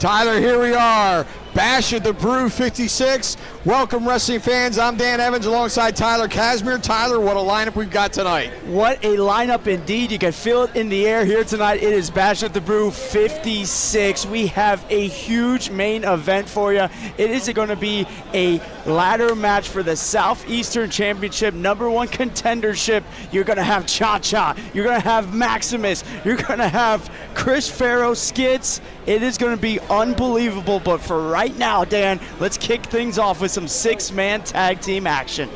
Tyler, here we are. Bash at the Brew 56. Welcome, wrestling fans. I'm Dan Evans alongside Tyler Kasmir. Tyler, what a lineup we've got tonight. What a lineup indeed. You can feel it in the air here tonight. It is Bash at the Brew 56. We have a huge main event for you. It is going to be a ladder match for the Southeastern Championship #1 contendership. You're going to have Cha-Cha. You're going to have Maximus. You're going to have Farrow, Skitz. It is going to be unbelievable, but for right now, Dan, let's kick things off with some 6-man tag team action.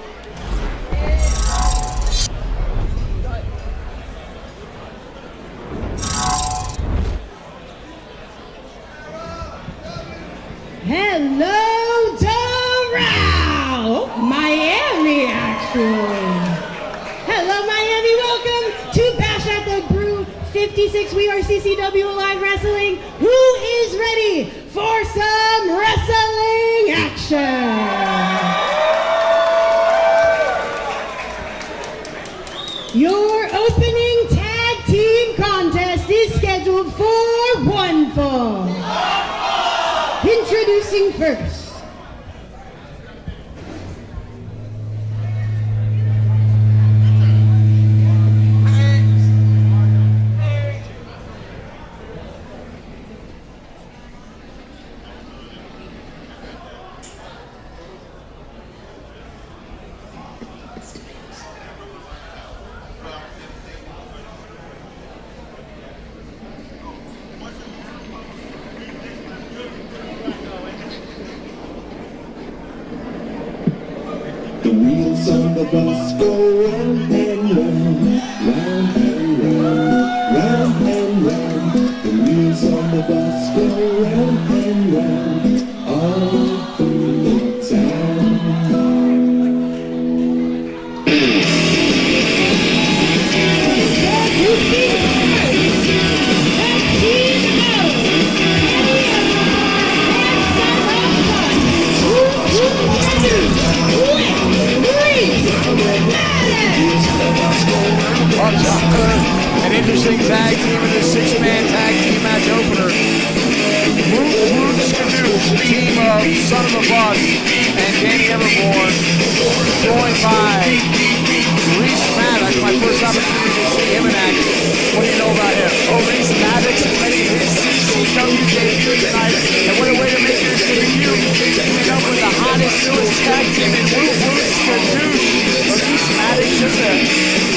Hello, Doral! Miami, actually. Hello, Miami. Welcome to Bash at the Brew 56. We are CCW Live Wrestling. Who is ready for some wrestling action? Your opening tag team contest is scheduled for one fall. Introducing first. The wheels on the bus go round and round, round and round, round and round. The wheels on the bus go round and round, all through the town. An interesting tag team in this 6-man tag team match opener. Woot, Skadoosh, team of Son of a Bus and Danny Everborn, joined by Rhys Maddox. My first opportunity to see him in action. What do you know about him? Oh, Rhys Maddox is making his CCW debut tonight, and what a way to make your debut. Coming up with the hottest, newest tag team in Woot, Skadoosh. Rhys Maddox just a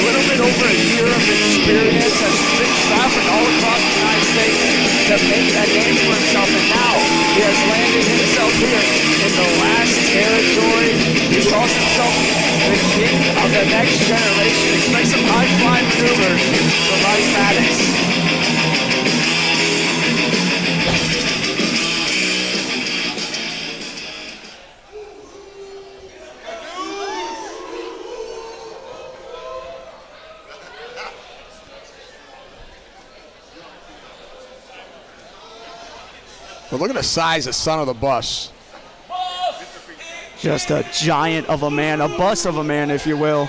little bit over a year of experience, has been traveling all across the United States to make a name for himself, and now he has landed himself here in the last territory. He calls himself the king of the next generation. Expect some high-flying maneuvers from Rhys Maddox. But look at the size of Son of the Bus. Just a giant of a man, a bus of a man, if you will.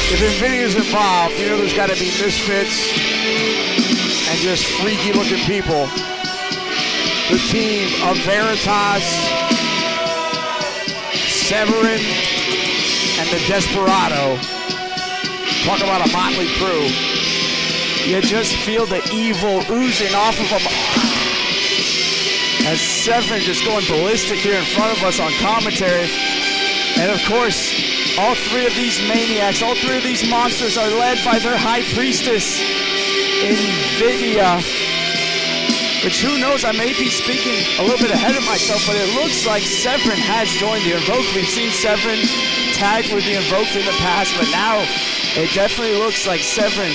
If Invoked involved, you know there's got to be misfits and just freaky-looking people. The team of Veritas, Severin, and the Desperado. Talk about a motley crew. You just feel the evil oozing off of them. As Severin just going ballistic here in front of us on commentary. And of course, all three of these maniacs, all three of these monsters are led by their high priestess, Invoked. Which, who knows, I may be speaking a little bit ahead of myself, but it looks like Severin has joined the Invoked. We've seen Severin tagged with the Invoked in the past, but now it definitely looks like Severin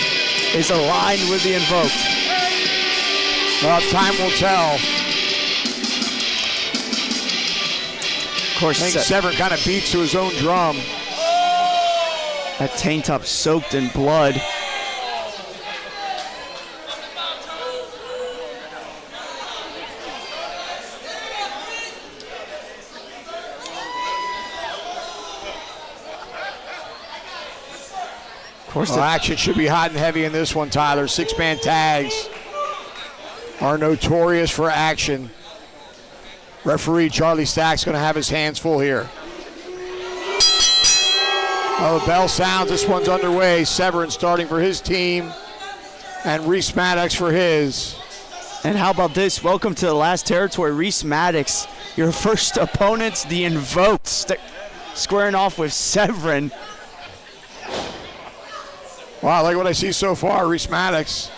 is aligned with the Invoked. Well, time will tell. Of course, I think Severin kind of beats to his own drum. That tank top soaked in blood. Of course, action should be hot and heavy in this one, Tyler. 6-man tags are notorious for action. Referee Charlie Stack's going to have his hands full here. Well, the bell sounds. This one's underway. Severin starting for his team, and Rhys Maddox for his. And how about this? Welcome to the last territory, Rhys Maddox. Your first opponent's the Invoked, squaring off with Severin. Wow, I like what I see so far. Rhys Maddox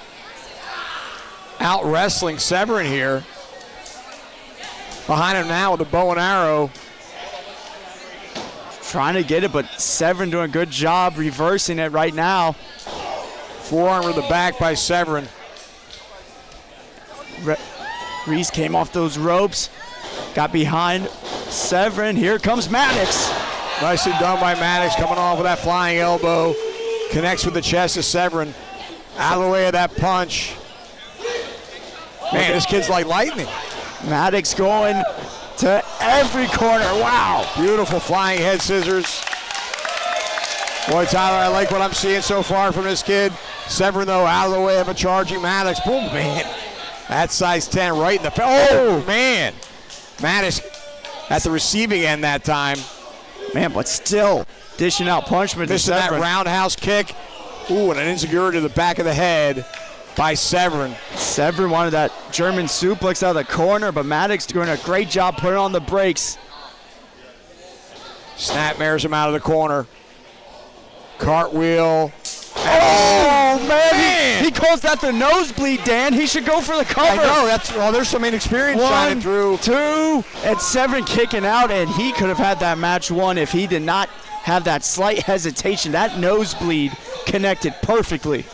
out wrestling Severin here. Behind him now with the bow and arrow. Trying to get it, but Severin doing a good job reversing it right now. Forearm to the back by Severin. Rhys came off those ropes, got behind Severin. Here comes Maddox. Nicely done by Maddox, coming off with that flying elbow. Connects with the chest of Severin. Out of the way of that punch. Man, this kid's like lightning. Maddox going to every corner. Wow. Beautiful flying head scissors. Boy, Tyler, I like what I'm seeing so far from this kid. Severin, though, out of the way of a charging Maddox. Boom, man. That's size 10 right in the face. Oh, man. Maddox at the receiving end that time. Man, but still dishing out punishment to Missing that Severin. roundhouse kick. Ooh, and an insecurity to the back of the head by Severin. Severin wanted that German suplex out of the corner, but Maddox doing a great job putting on the brakes. Snapmares him out of the corner. Cartwheel. Oh, man. He calls that the nosebleed, Dan. He should go for the cover. I know. There's some inexperience shining through. 1, 2, and Severin kicking out, and he could have had that match won if he did not have that slight hesitation. That nosebleed connected perfectly.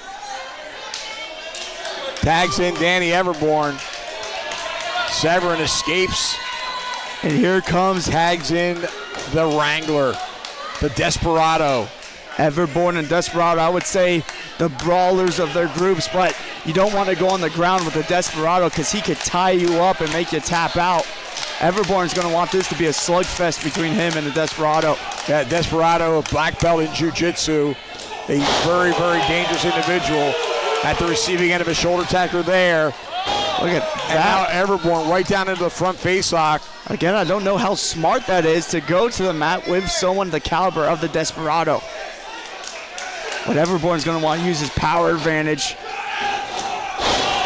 Tags in Danny Everborn. Severin escapes. And here comes Tags in the Wrangler, the Desperado. Everborn and Desperado, I would say the brawlers of their groups, but you don't want to go on the ground with the Desperado because he could tie you up and make you tap out. Everborn's going to want this to be a slugfest between him and the Desperado. Yeah, Desperado, a black belt in jiu-jitsu, a very, very dangerous individual at the receiving end of a shoulder tackler there. Look at And now that. Everborn right down into the front face lock. Again, I don't know how smart that is to go to the mat with someone the caliber of the Desperado. But Everborn's going to want to use his power advantage.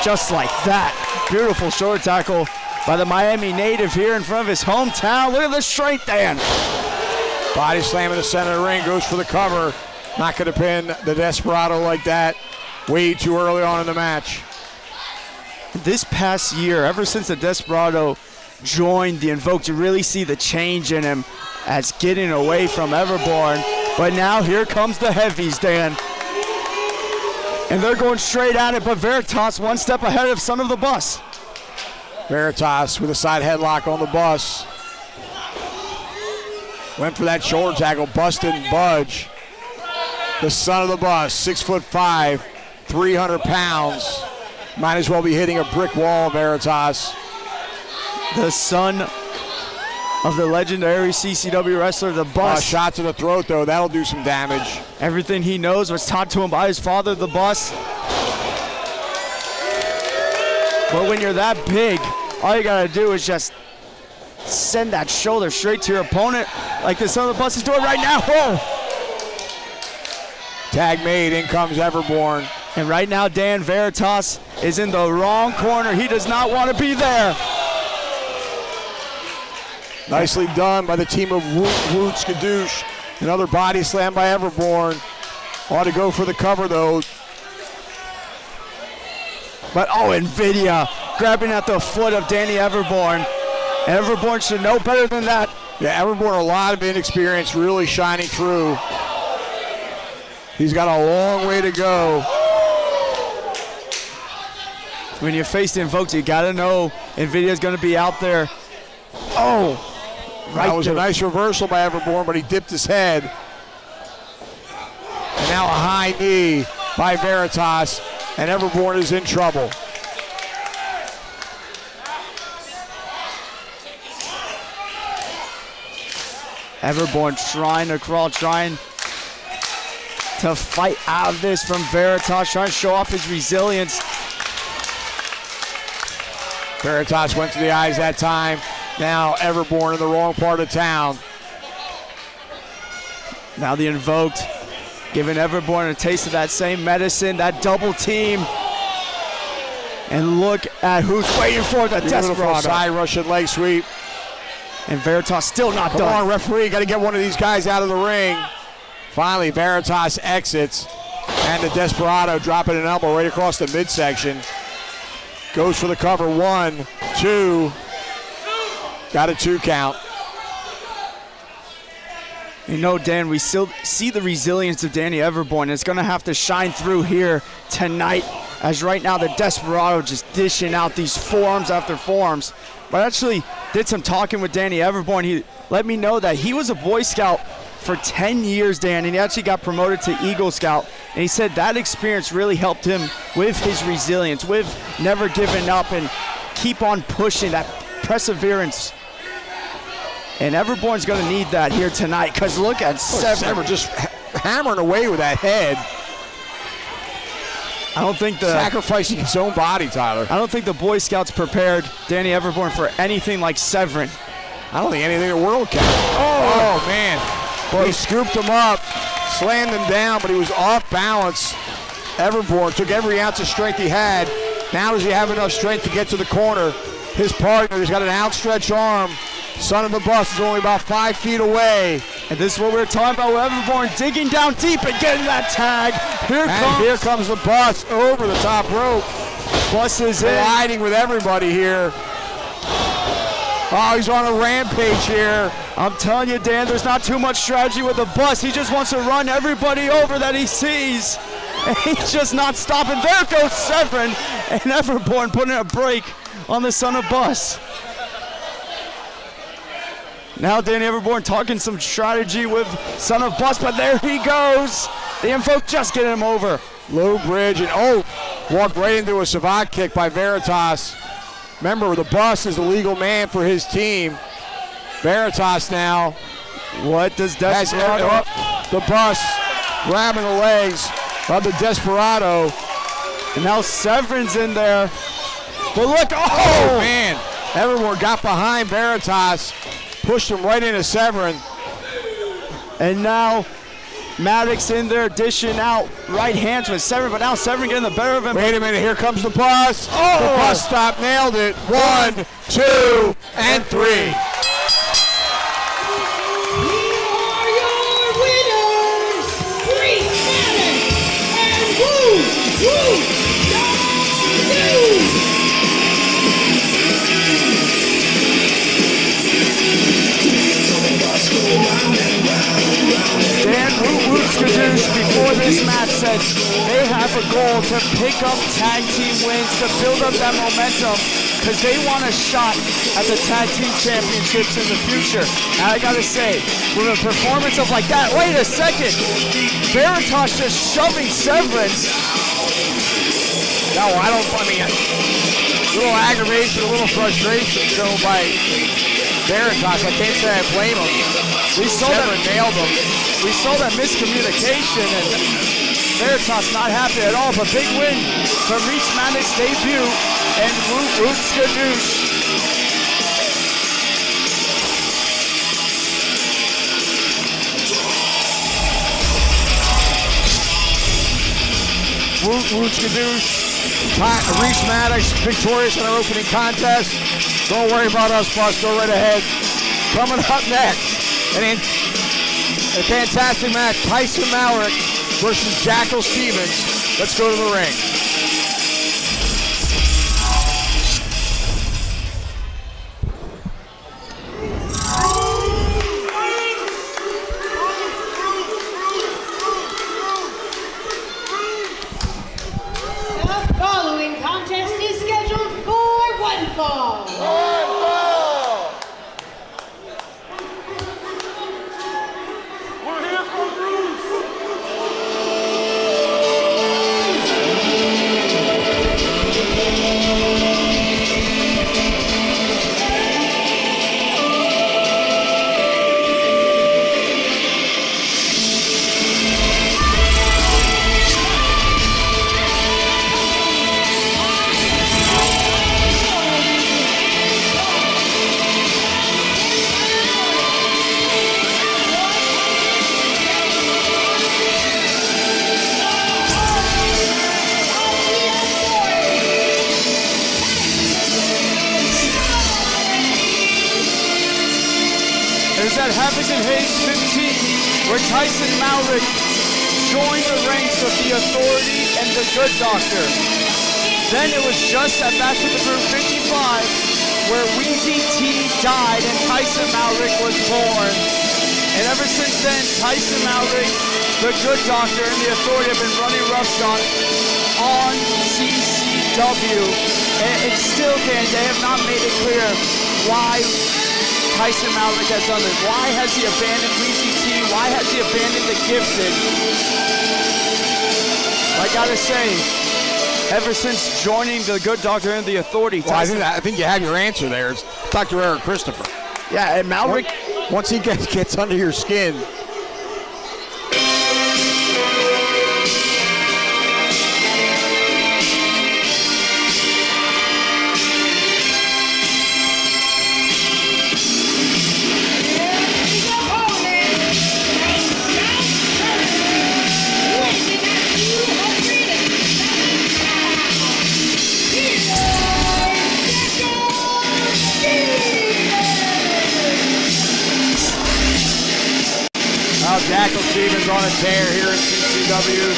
Just like that. Beautiful shoulder tackle by the Miami native here in front of his hometown. Look at the strength, Dan. Body slam in the center of the ring, goes for the cover. Not going to pin the Desperado like that. Way too early on in the match. This past year, ever since the Desperado joined the Invoked, you really see the change in him as getting away from Everborn. But now here comes the heavies, Dan. And they're going straight at it, but Veritas one step ahead of Son of the Bus. Veritas with a side headlock on the bus. Went for that shoulder tackle, busted and budge. The Son of the Bus, 6'5", 300 pounds. Might as well be hitting a brick wall, Veritas. The son of the legendary CCW wrestler, the Bus. Shot to the throat, though. That'll do some damage. Everything he knows was taught to him by his father, the Bus. But when you're that big, all you gotta do is just send that shoulder straight to your opponent, like the Son of the Bus is doing right now. Oh. Tag made, in comes Everborn. And right now, Dan, Veritas is in the wrong corner. He does not want to be there. Nicely done by the team of Woot, Skadoosh. Another body slam by Everborn. Ought to go for the cover, though. But, Invidia grabbing at the foot of Danny Everborn. Everborn should know better than that. Yeah, Everborn, a lot of inexperience really shining through. He's got a long way to go. When you face the Invoked, you gotta know NVIDIA's gonna be out there. Oh, right. That was a nice reversal by Everborn, but he dipped his head. And now a high knee by Veritas, and Everborn is in trouble. Everborn trying to crawl, trying to fight out of this from Veritas, trying to show off his resilience. Veritas went to the eyes that time. Now Everborn in the wrong part of town. Now the Invoked giving Everborn a taste of that same medicine, that double team. And look at who's waiting for the Desperado. Side Russian leg sweep. And Veritas still not Come done. on, referee, got to get one of these guys out of the ring. Finally, Veritas exits, and the Desperado dropping an elbow right across the midsection. Goes for the cover, 1, 2. Got a 2 count. You know, Dan, we still see the resilience of Danny Everborn. It's going to have to shine through here tonight, as right now the Desperado just dishing out these forearms after forearms. But I actually did some talking with Danny Everborn. He let me know that he was a Boy Scout for 10 years, Dan, and he actually got promoted to Eagle Scout. And he said that experience really helped him with his resilience, with never giving up and keep on pushing, that perseverance. And Everborn's going to need that here tonight, because look at Sever just hammering away with that head. I don't think sacrificing his own body, Tyler. I don't think the Boy Scouts prepared Danny Everborn for anything like severing. I don't think anything in the world can. Oh man. Well, he scooped him up, slammed him down, but he was off balance. Everborn took every ounce of strength he had. Now does he have enough strength to get to the corner? His partner, he's got an outstretched arm. Son of the Bus is only about 5 feet away. And this is what we were talking about with Everborn digging down deep and getting that tag. Here comes the Bus over the top rope. Bus is colliding with everybody here. Oh, he's on a rampage here. I'm telling you, Dan, there's not too much strategy with the Bus. He just wants to run everybody over that he sees. And he's just not stopping. There goes Severin. And Everborn putting a break on the Son of Bus. Now Danny Everborn talking some strategy with Son of Bus, but there he goes. The Invoked just getting him over. Low bridge, and walked right into a savate kick by Veritas. Remember, the Bus is the legal man for his team. Veritas now. What does Desperado? The Bus grabbing the legs of the Desperado. And now Severin's in there. But look, oh man. Everborn got behind Veritas. Pushed him right into Severin. And now Maddox in there dishing out right hands with Severin, but now Severin getting the better of him. Wait a minute, here comes the Bus. Oh! The Bus stop, nailed it. 1, 2, and 3. Here are your winners, Rhys and Woot. Dan Woot Skadoosh before this match said they have a goal to pick up tag team wins, to build up that momentum, because they want a shot at the tag team championships in the future. And I gotta say, with a performance of like that, wait a second, Veritas just shoving Severin. No, I mean, a little aggravation, a little frustration shown by Veritas. I can't say I blame him. We saw Severin nailed him. We saw that miscommunication, and Veritas not happy at all, but big win for Rhys Maddox debut and Woot Skadoosh. Woot Skadoosh. Rhys Maddox victorious in our opening contest. Don't worry about us, Bus. Go right ahead. Coming up next, a fantastic match. Tyson Malric versus Jackal Stevens. Let's go to the ring. that happened in Hayes 15, where Tyson Malric joined the ranks of the Authority and the Good Doctor. Then it was just at Bash at the Brew 55, where Weezy T died and Tyson Malric was born. And ever since then, Tyson Malric, the Good Doctor, and the Authority have been running roughshod on CCW. And still, they have not made it clear why Tyson Malric has done this. Why has he abandoned Weezy T? Why has he abandoned the Gifted? I gotta say, ever since joining the Good Doctor and the Authority, Tyson, I think you have your answer there. It's Dr. Eric Christopher. Yeah, and Malric, once he gets under your skin. Jackal Stevens on a tear here in CCW.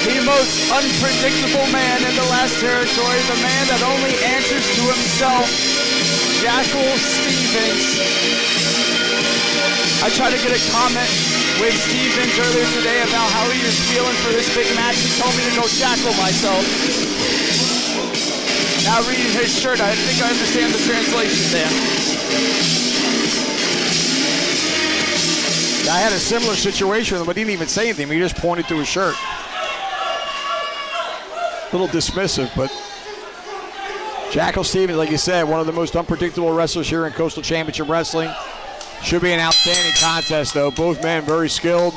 The most unpredictable man in the last territory, the man that only answers to himself, Jackal Stevens. I tried to get a comment with Stevens earlier today about how he was feeling for this big match. He told me to go Jackal myself. Now reading his shirt, I think I understand the translation there. I had a similar situation, but he didn't even say anything. He just pointed to his shirt. A little dismissive, but Jackal Stevens, like you said, one of the most unpredictable wrestlers here in Coastal Championship Wrestling. Should be an outstanding contest, though. Both men very skilled,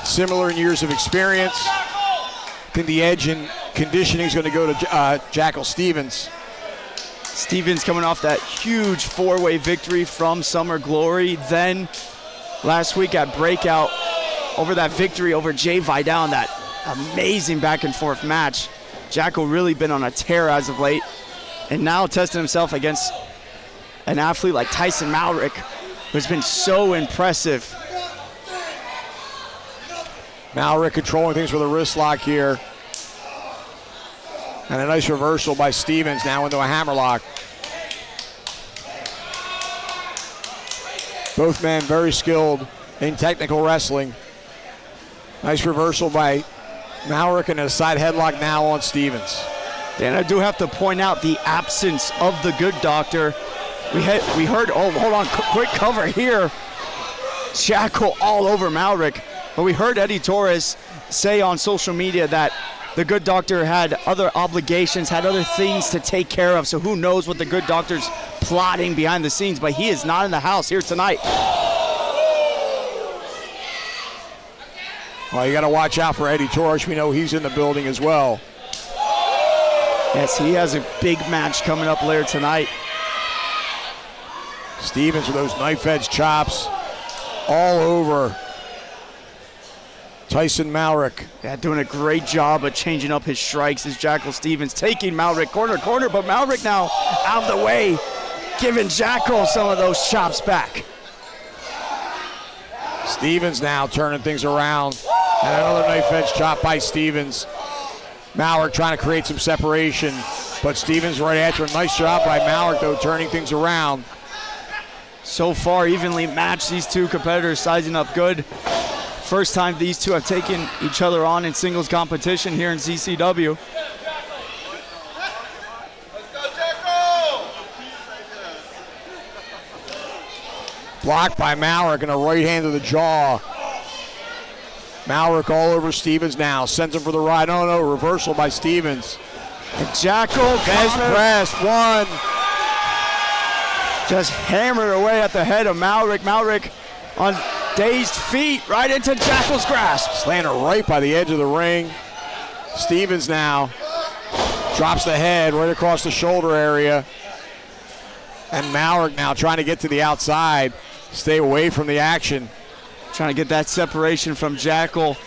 similar in years of experience. I think the edge in conditioning is going to go to Jackal Stevens. Stevens coming off that huge four-way victory from Summer Glory, then last week at Breakout over that victory over Jay Vidal in that amazing back and forth match. Jackal really been on a tear as of late, and now testing himself against an athlete like Tyson Malric, who's been so impressive. Malric controlling things with a wrist lock here. And a nice reversal by Stevens now into a hammerlock. Both men very skilled in technical wrestling. Nice reversal by Malric and a side headlock now on Stevens. And I do have to point out the absence of the Good Doctor. We heard, oh, hold on, quick cover here. Jackal all over Malric. But we heard Eddie Torres say on social media that the Good Doctor had other obligations, had other things to take care of. So who knows what the Good Doctor's plotting behind the scenes, but he is not in the house here tonight. Well, you got to watch out for Eddie Torres. We know he's in the building as well. Yes, he has a big match coming up later tonight. Stevens with those knife edge chops all over Tyson Malric. Yeah, doing a great job of changing up his strikes as Jackal Stevens taking Malric corner, but Malric now out of the way, giving Jackal some of those chops back. Stevens now turning things around. And another knife edge chop by Stevens. Malric trying to create some separation, but Stevens right after him. Nice job by Malric, though, turning things around. So far, evenly matched, these two competitors sizing up good. First time these two have taken each other on in singles competition here in CCW. Blocked by Malric and a right hand to the jaw. Malric all over Stevens now. Sends him for the ride. Oh no, reversal by Stevens. And Jackal best press, one. Just hammered away at the head of Malric. Malric on dazed feet right into Jackal's grasp. Slanted right by the edge of the ring. Stevens now drops the head right across the shoulder area. And Malric now trying to get to the outside. Stay away from the action. Trying to get that separation from Jackal.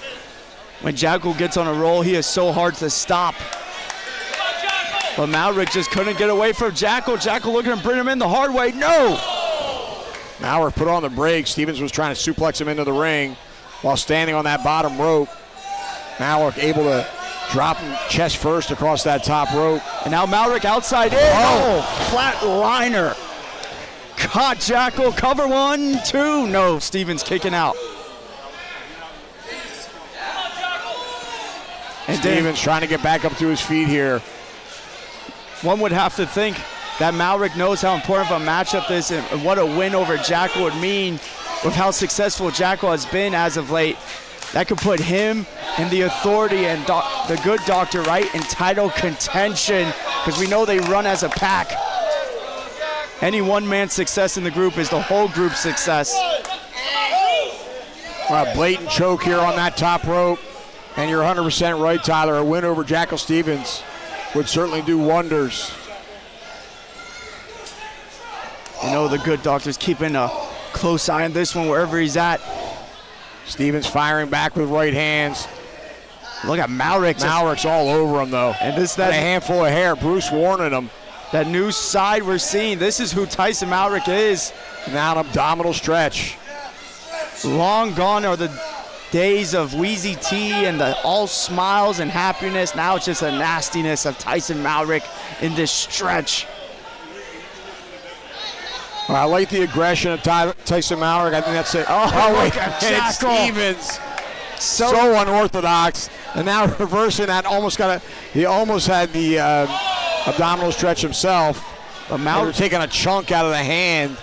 When Jackal gets on a roll, he is so hard to stop. But Malric just couldn't get away from Jackal. Jackal looking to bring him in the hard way. No! Malric put on the brakes. Stevens was trying to suplex him into the ring while standing on that bottom rope. Malric able to drop him chest first across that top rope. And now Malric outside in. Oh, flat liner. Caught Jackal. Cover 1, 2. No, Stevens kicking out. And Stevens trying to get back up to his feet here. One would have to think that Malric knows how important of a matchup this is and what a win over Jackal would mean with how successful Jackal has been as of late. That could put him and the Authority and the Good Doctor right in title contention because we know they run as a pack. Any one-man success in the group is the whole group's success. Blatant choke here on that top rope. And you're 100% right, Tyler. A win over Jackal Stevens would certainly do wonders. You know the Good Doctor's keeping a close eye on this one wherever he's at. Stevens firing back with right hands. Look at Malric. Malric's all over him, though. And a handful of hair. Bruce warning him. That new side we're seeing, this is who Tyson Malric is. Now an abdominal stretch. Long gone are the days of Wheezy T and the all smiles and happiness. Now it's just a nastiness of Tyson Malric in this stretch. I like the aggression of Tyson Malric. I think that's it. Oh wait, it's Stevens. So unorthodox. And now reversing that, he almost had the abdominal stretch himself. But Malric taking a chunk out of the hand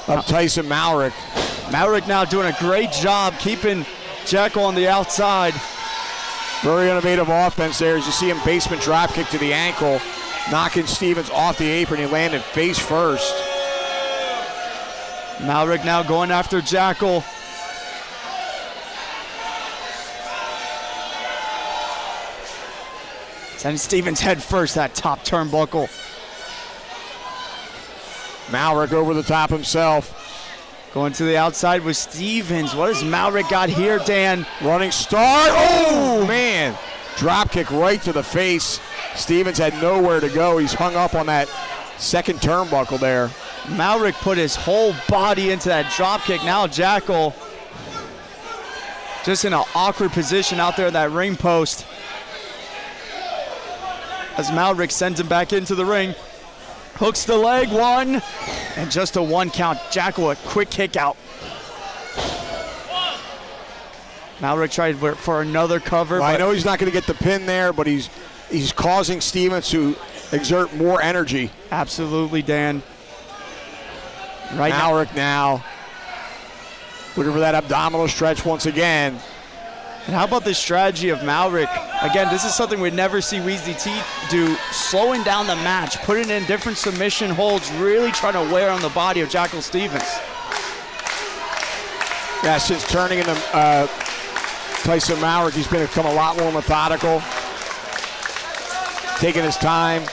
of Tyson Malric. Malric now doing a great job keeping Jackal on the outside. Very innovative offense there as you see him basement drop kick to the ankle, knocking Stevens off the apron. He landed face first. Malric now going after Jackal. Sending Stevens head first, that top turnbuckle. Malric over the top himself. Going to the outside with Stevens. What has Malric got here, Dan? Running start. Oh, man. Drop kick right to the face. Stevens had nowhere to go. He's hung up on that second turnbuckle there. Malric put his whole body into that drop kick. Now Jackal just in an awkward position out there at that ring post. As Malric sends him back into the ring. Hooks the leg, 1, and just a 1 count. Jackal a quick kick out. Malric tried for another cover. Well, I know he's not going to get the pin there, but he's causing Stevens to exert more energy. Absolutely, Dan. Right Malric now looking for that abdominal stretch once again. And how about the strategy of Malric? Again, this is something we'd never see Wheezy T do. Slowing down the match, putting in different submission holds, really trying to wear on the body of Jackal Stevens. Yeah, since turning into Tyson Malric, he's become a lot more methodical, taking his time.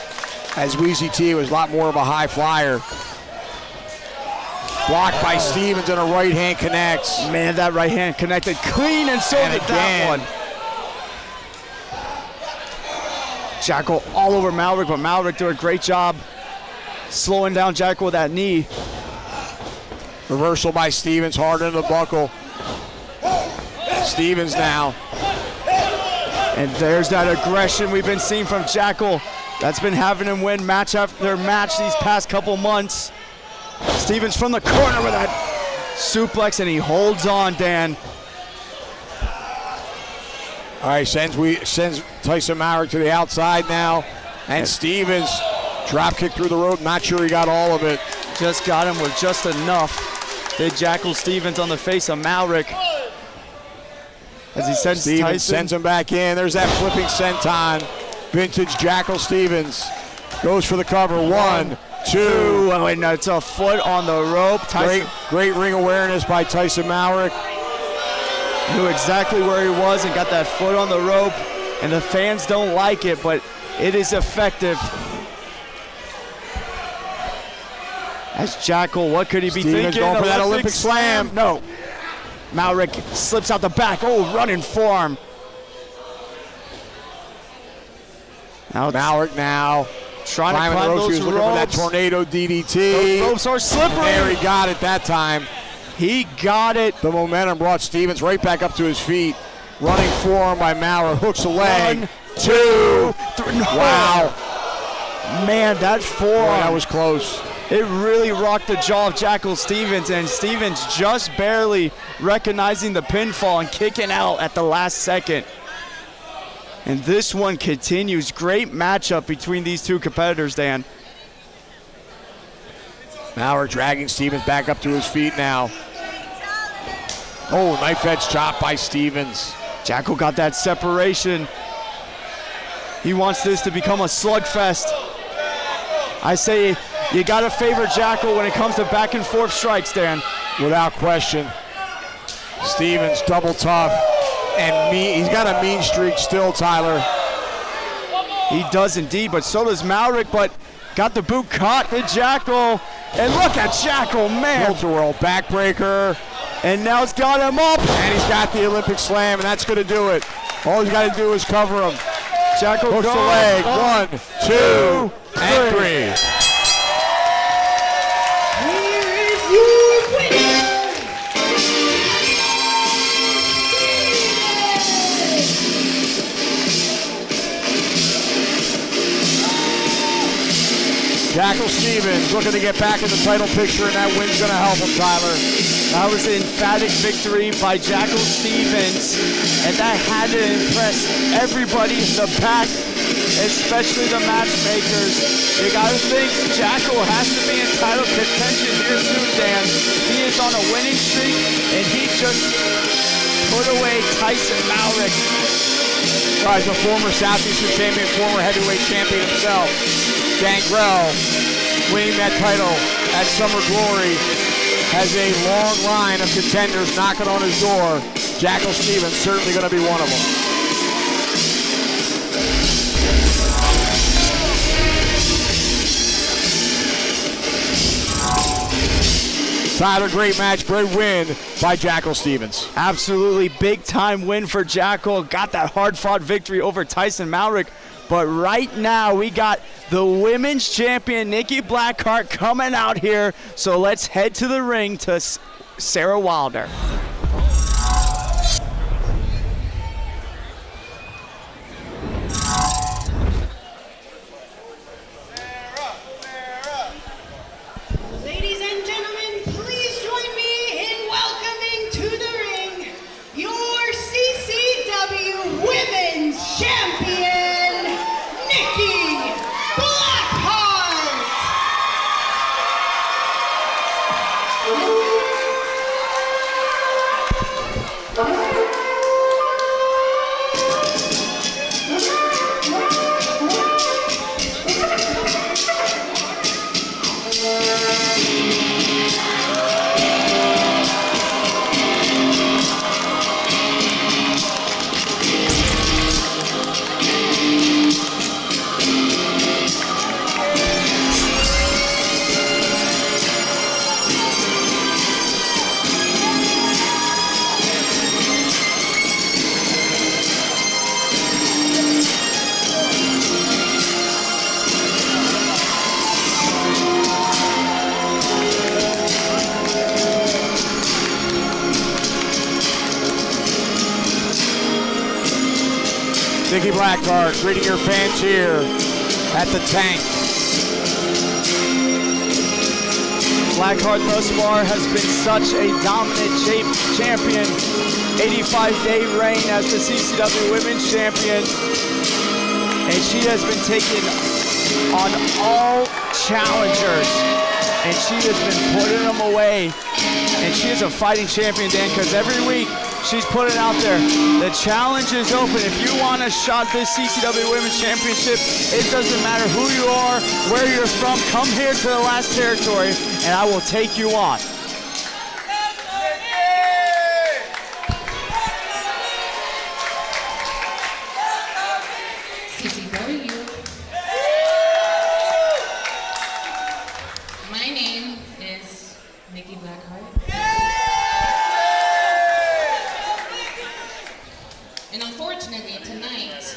As Wheezy T was a lot more of a high flyer. Blocked by Stevens and a right hand connects. Man, that right hand connected clean, and so did that one. Jackal all over Malric, but Malric doing a great job slowing down Jackal with that knee. Reversal by Stevens, hard into the buckle. Stevens now. And there's that aggression we've been seeing from Jackal. That's been having him win match after match these past couple months. Stevens from the corner with that suplex, and he holds on, Dan. All right, sends Tyson Malric to the outside now. And Stevens drop kick through the rope. Not sure he got all of it. Just got him with just enough. Did Jackal Stevens on the face of Malric. As he sends Stevens Tyson. Sends him back in. There's that flipping senton. Vintage Jackal Stevens. Goes for the cover. 1, 2. Oh, and it's a foot on the rope. Great ring awareness by Tyson Malric. Knew exactly where he was and got that foot on the rope. And the fans don't like it, but it is effective. As Jackal, what could he be thinking? Going for that Olympic slam. No. Malric slips out the back. Oh, running forearm. Now Malric now Trying to climb the ropes. those He was looking for that ropes. tornado DDT. Those ropes are slippery. There, he got it that time. He got it. The momentum brought Stevens right back up to his feet. Running forearm by Malric. Hooks the leg. 1, 2, 3. No. Wow. Man, that forearm. Boy, that was close. It really rocked the jaw of Jackal Stevens, and Stevens just barely recognizing the pinfall and kicking out at the last second. And this one continues. Great matchup between these two competitors, Dan. Malric dragging Stevens back up to his feet now. Oh, knife edge chop by Stevens. Jackal got that separation. He wants this to become a slugfest. I say you gotta favor Jackal when it comes to back and forth strikes, Dan. Without question. Stevens double tough. And he's got a mean streak still, Tyler. He does indeed, but so does Malric, but got the boot caught to Jackal. And look at Jackal, man. Tilt-a-whirl backbreaker. And now it's got him up. And he's got the Olympic slam, and that's going to do it. All he's got to do is cover him. Jackal hooks the leg. 1, 2, and 3. Here is your winner. Jackal Stevens looking to get back in the title picture, and that win's going to help him, Tyler. That was an emphatic victory by Jackal Stevens, and that had to impress everybody in the back, especially the matchmakers. You gotta think Jackal has to be in title contention here soon, Dan. He is on a winning streak, and he just put away Tyson Malric. He's a former Southeastern champion, former heavyweight champion himself. Qrow winning that title at Summer Glory has a long line of contenders knocking on his door. Jackal Stevens certainly going to be one of them. Tyler, great match, great win by Jackal Stevens. Absolutely big time win for Jackal. Got that hard fought victory over Tyson Malric. But right now we got the women's champion Nikki Blackheart coming out here. So let's head to the ring to Sara Wilder. Ladies and gentlemen, please join me in welcoming to the ring your CCW Women's Champion, Nikki Blackheart. Nikki Blackheart greeting your fans here at the Tank. Blackheart thus far has been such a dominant champion. 85-day reign as the CCW Women's Champion. And she has been taken on all challengers. And she has been putting them away. And she is a fighting champion, Dan, because every week she's putting out there, the challenge is open. If you want a shot this CCW Women's Championship, it doesn't matter who you are, where you're from, come here to the last territory, and I will take you on. CCW. My name is Nikki Blackheart. And unfortunately, tonight,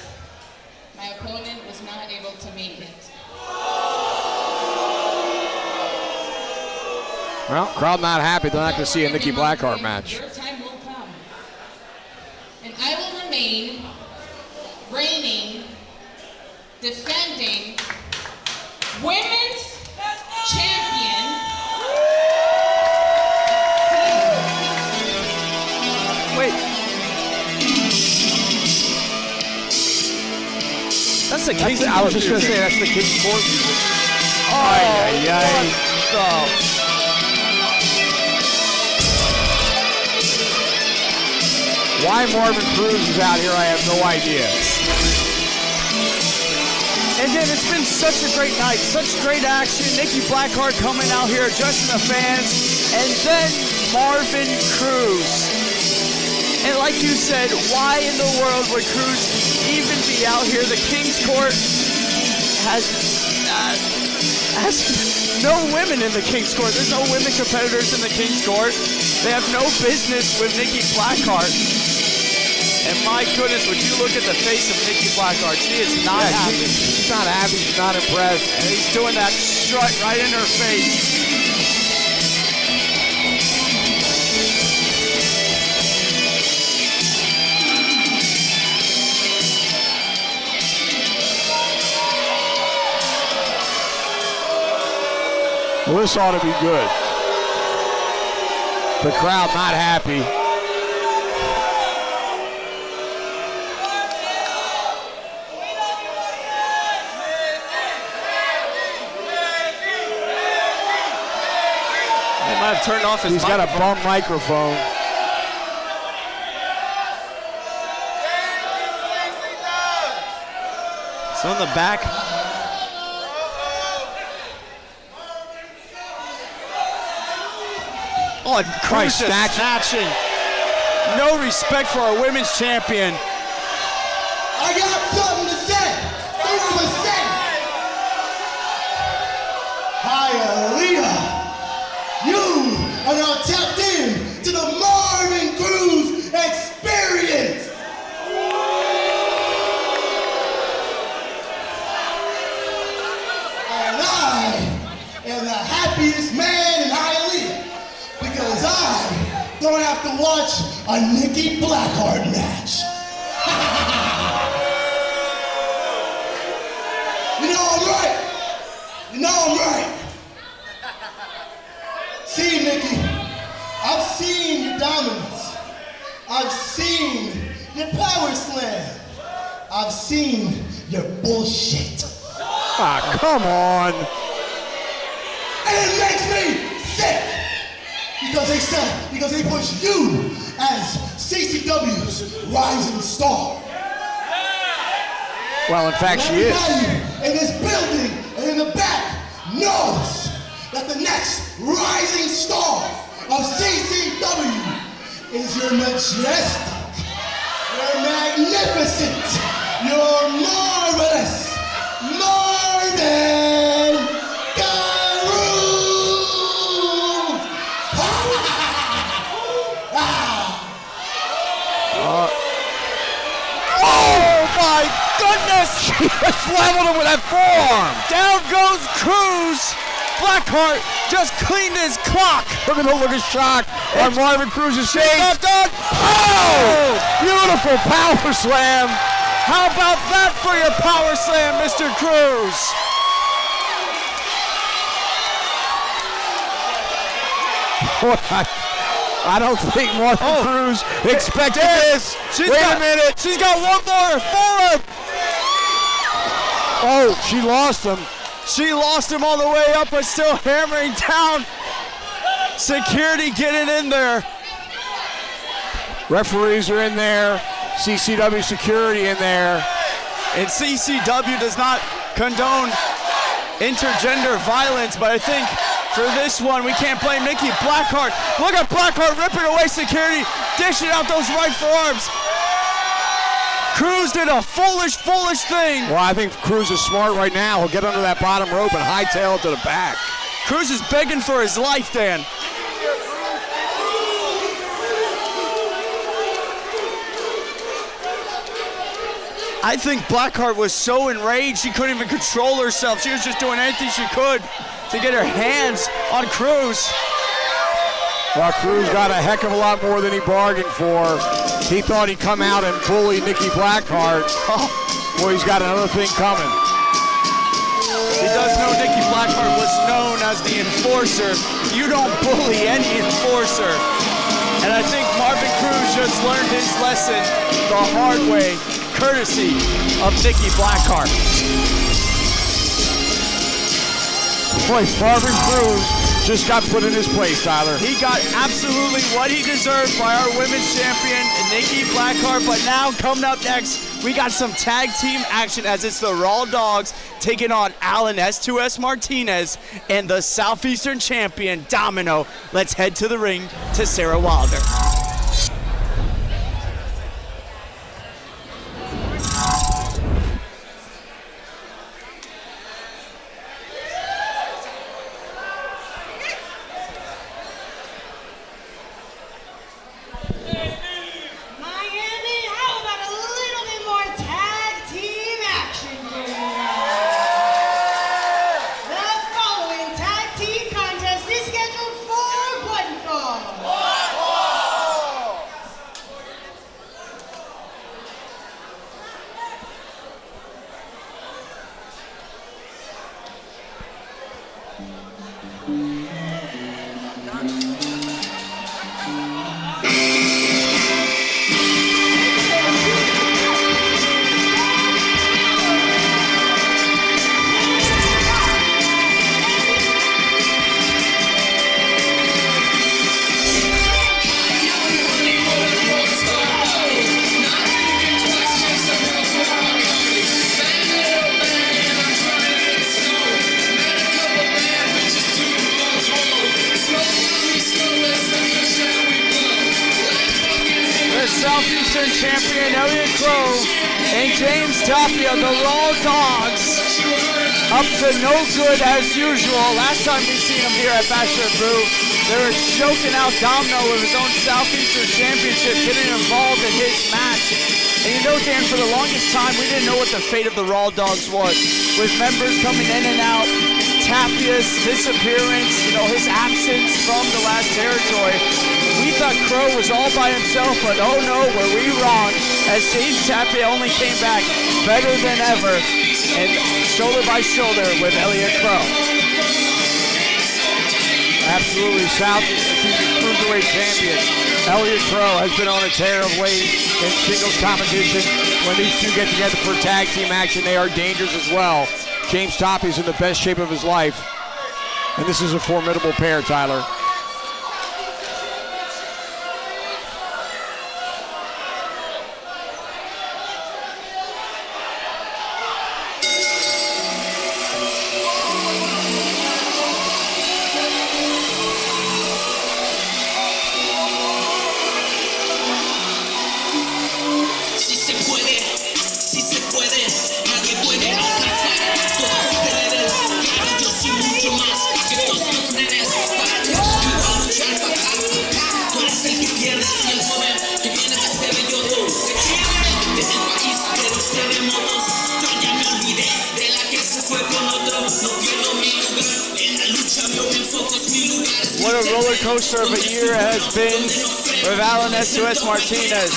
my opponent was not able to make it. Well, crowd not happy. They're not going to see a Nikki Blackheart match. Your time will come. And I will remain reigning, defending women's champion. Wait. That's the King's I was just going to say, that's the King's Court music. Why Marvin Cruz is out here, I have no idea. And then it's been such a great night, such great action. Nikki Blackheart coming out here addressing the fans, and then Marvin Cruz. And like you said, why in the world would Cruz even be out here? The King's Court has no women in the King's Court. There's no women competitors in the King's Court. They have no business with Nikki Blackheart. And my goodness, would you look at the face of Nikki Blackheart? She is not happy. She's not happy. She's not impressed. And he's doing that strut right in her face. Well, this ought to be good. The crowd not happy. They might have turned off his He's got a bum microphone. So in the back. Oh, Christ, snatching. No respect for our women's champion. I got something to say. Something to say. Hi, Aaliyah. You are now tapped in to the Marvin Cruz experience. And I am the happiest man in Hialeah because I don't have to watch a Nikki Blackheart match. You know I'm right. You know I'm right. See, Nikki, I've seen your dominance. I've seen your power slam. I've seen your bullshit. Ah, come on. And it makes me sick. Because they push you as CCW's rising star. Well, in fact, she is. Everybody in this building and in the back knows that the next rising star of CCW is your majestic, your magnificent, your marvelous Marvin Cruz. Oh my goodness! She just leveled him with that forearm. Down goes Cruz. Blackheart just cleaned his clock. Look at the look of shock on Marvin Cruz's face. Not done. Oh! Beautiful power slam. How about that for your power slam, Mr. Cruz? I don't think Marvin Cruz expected this. Wait a minute. She's got one more forward. Oh, she lost him. She lost him all the way up, but still hammering down. Security getting in there. Referees are in there. CCW security in there. And CCW does not condone intergender violence, but I think for this one, we can't blame Nikki Blackheart. Look at Blackheart ripping away security, dishing out those right forearms. Cruz did a foolish thing. Well, I think Cruz is smart right now. He'll get under that bottom rope and hightail it to the back. Cruz is begging for his life, Dan. I think Blackheart was so enraged she couldn't even control herself. She was just doing anything she could to get her hands on Qrow's. Well, Qrow's got a heck of a lot more than he bargained for. He thought he'd come out and bully Nikki Blackheart. Oh, boy, he's got another thing coming. He does know Nikki Blackheart was known as the enforcer. You don't bully any enforcer. And I think Marvin Cruz just learned his lesson the hard way, courtesy of Nikki Blackheart. Boy, Marvin Cruz just got put in his place, Tyler. He got absolutely what he deserved by our women's champion, Nikki Blackheart. But now, coming up next, we got some tag team action as it's the Raw Dogs taking on Alan S2S Martinez and the Southeastern champion, Domino. Let's head to the ring to Sarah Wilder. Southeastern champion Elliot Qrow and James Tapia, the Raw Dogs, up to no good as usual. Last time we seen them here at Bachelor Brew, they were choking out Domino with his own Southeastern championship, getting involved in his match. And you know, Dan, for the longest time, we didn't know what the fate of the Raw Dogs was, with members coming in and out, Tapia's disappearance, his absence from the last territory. We thought Qrow was all by himself, but oh no, were we wrong, as James Tapia only came back better than ever and shoulder by shoulder with Elliot Qrow. Absolutely, Southeastern Cruiserweight champion Elliot Qrow has been on a tear of late in singles competition. When these two get together for tag team action, they are dangerous as well. James Tapia is in the best shape of his life, and this is a formidable pair, Tyler. What a roller coaster of a year it has been with Alan S2S Martinez,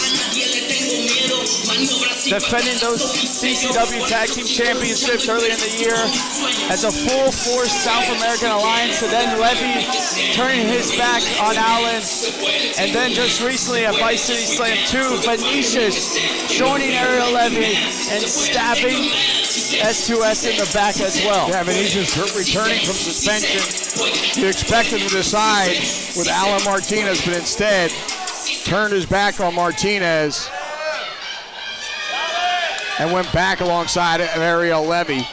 defending those CCW Tag Team Championships early in the year as a full force South American alliance, and then Levy turning his back on Alan, and then just recently at Vice City Slam 2, Venetius joining Ariel Levy and stabbing S2S in the back as well. Yeah, Venetius returning from suspension. You expected him to decide with Alan Martinez, but instead turned his back on Martinez and went back alongside Ariel Levy.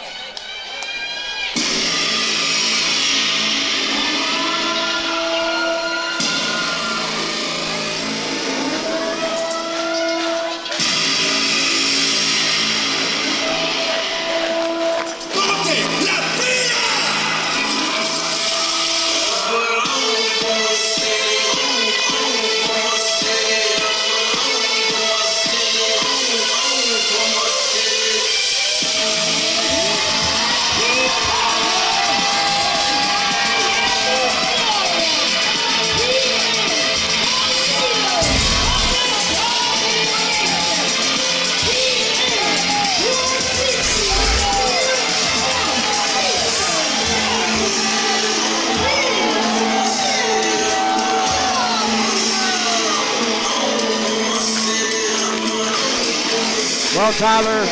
Well, Tyler,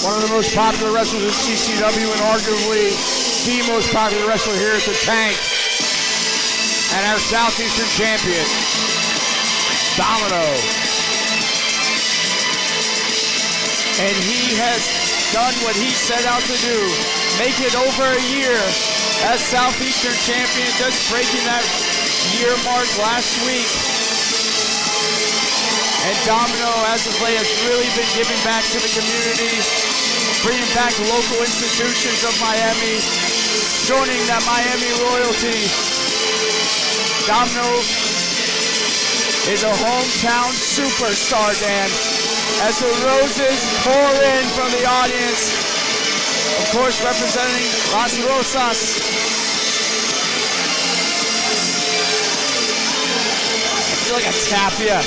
one of the most popular wrestlers in CCW and arguably the most popular wrestler here at the Tank. And our Southeastern champion, Domino. And he has done what he set out to do. Make it over a year as Southeastern champion, just breaking that year mark last week. And Domino, as of late, has really been giving back to the community, bringing back local institutions of Miami, joining that Miami royalty. Domino is a hometown superstar, Dan. As the roses pour in from the audience, of course representing Las Rosas. I feel like a Tapia.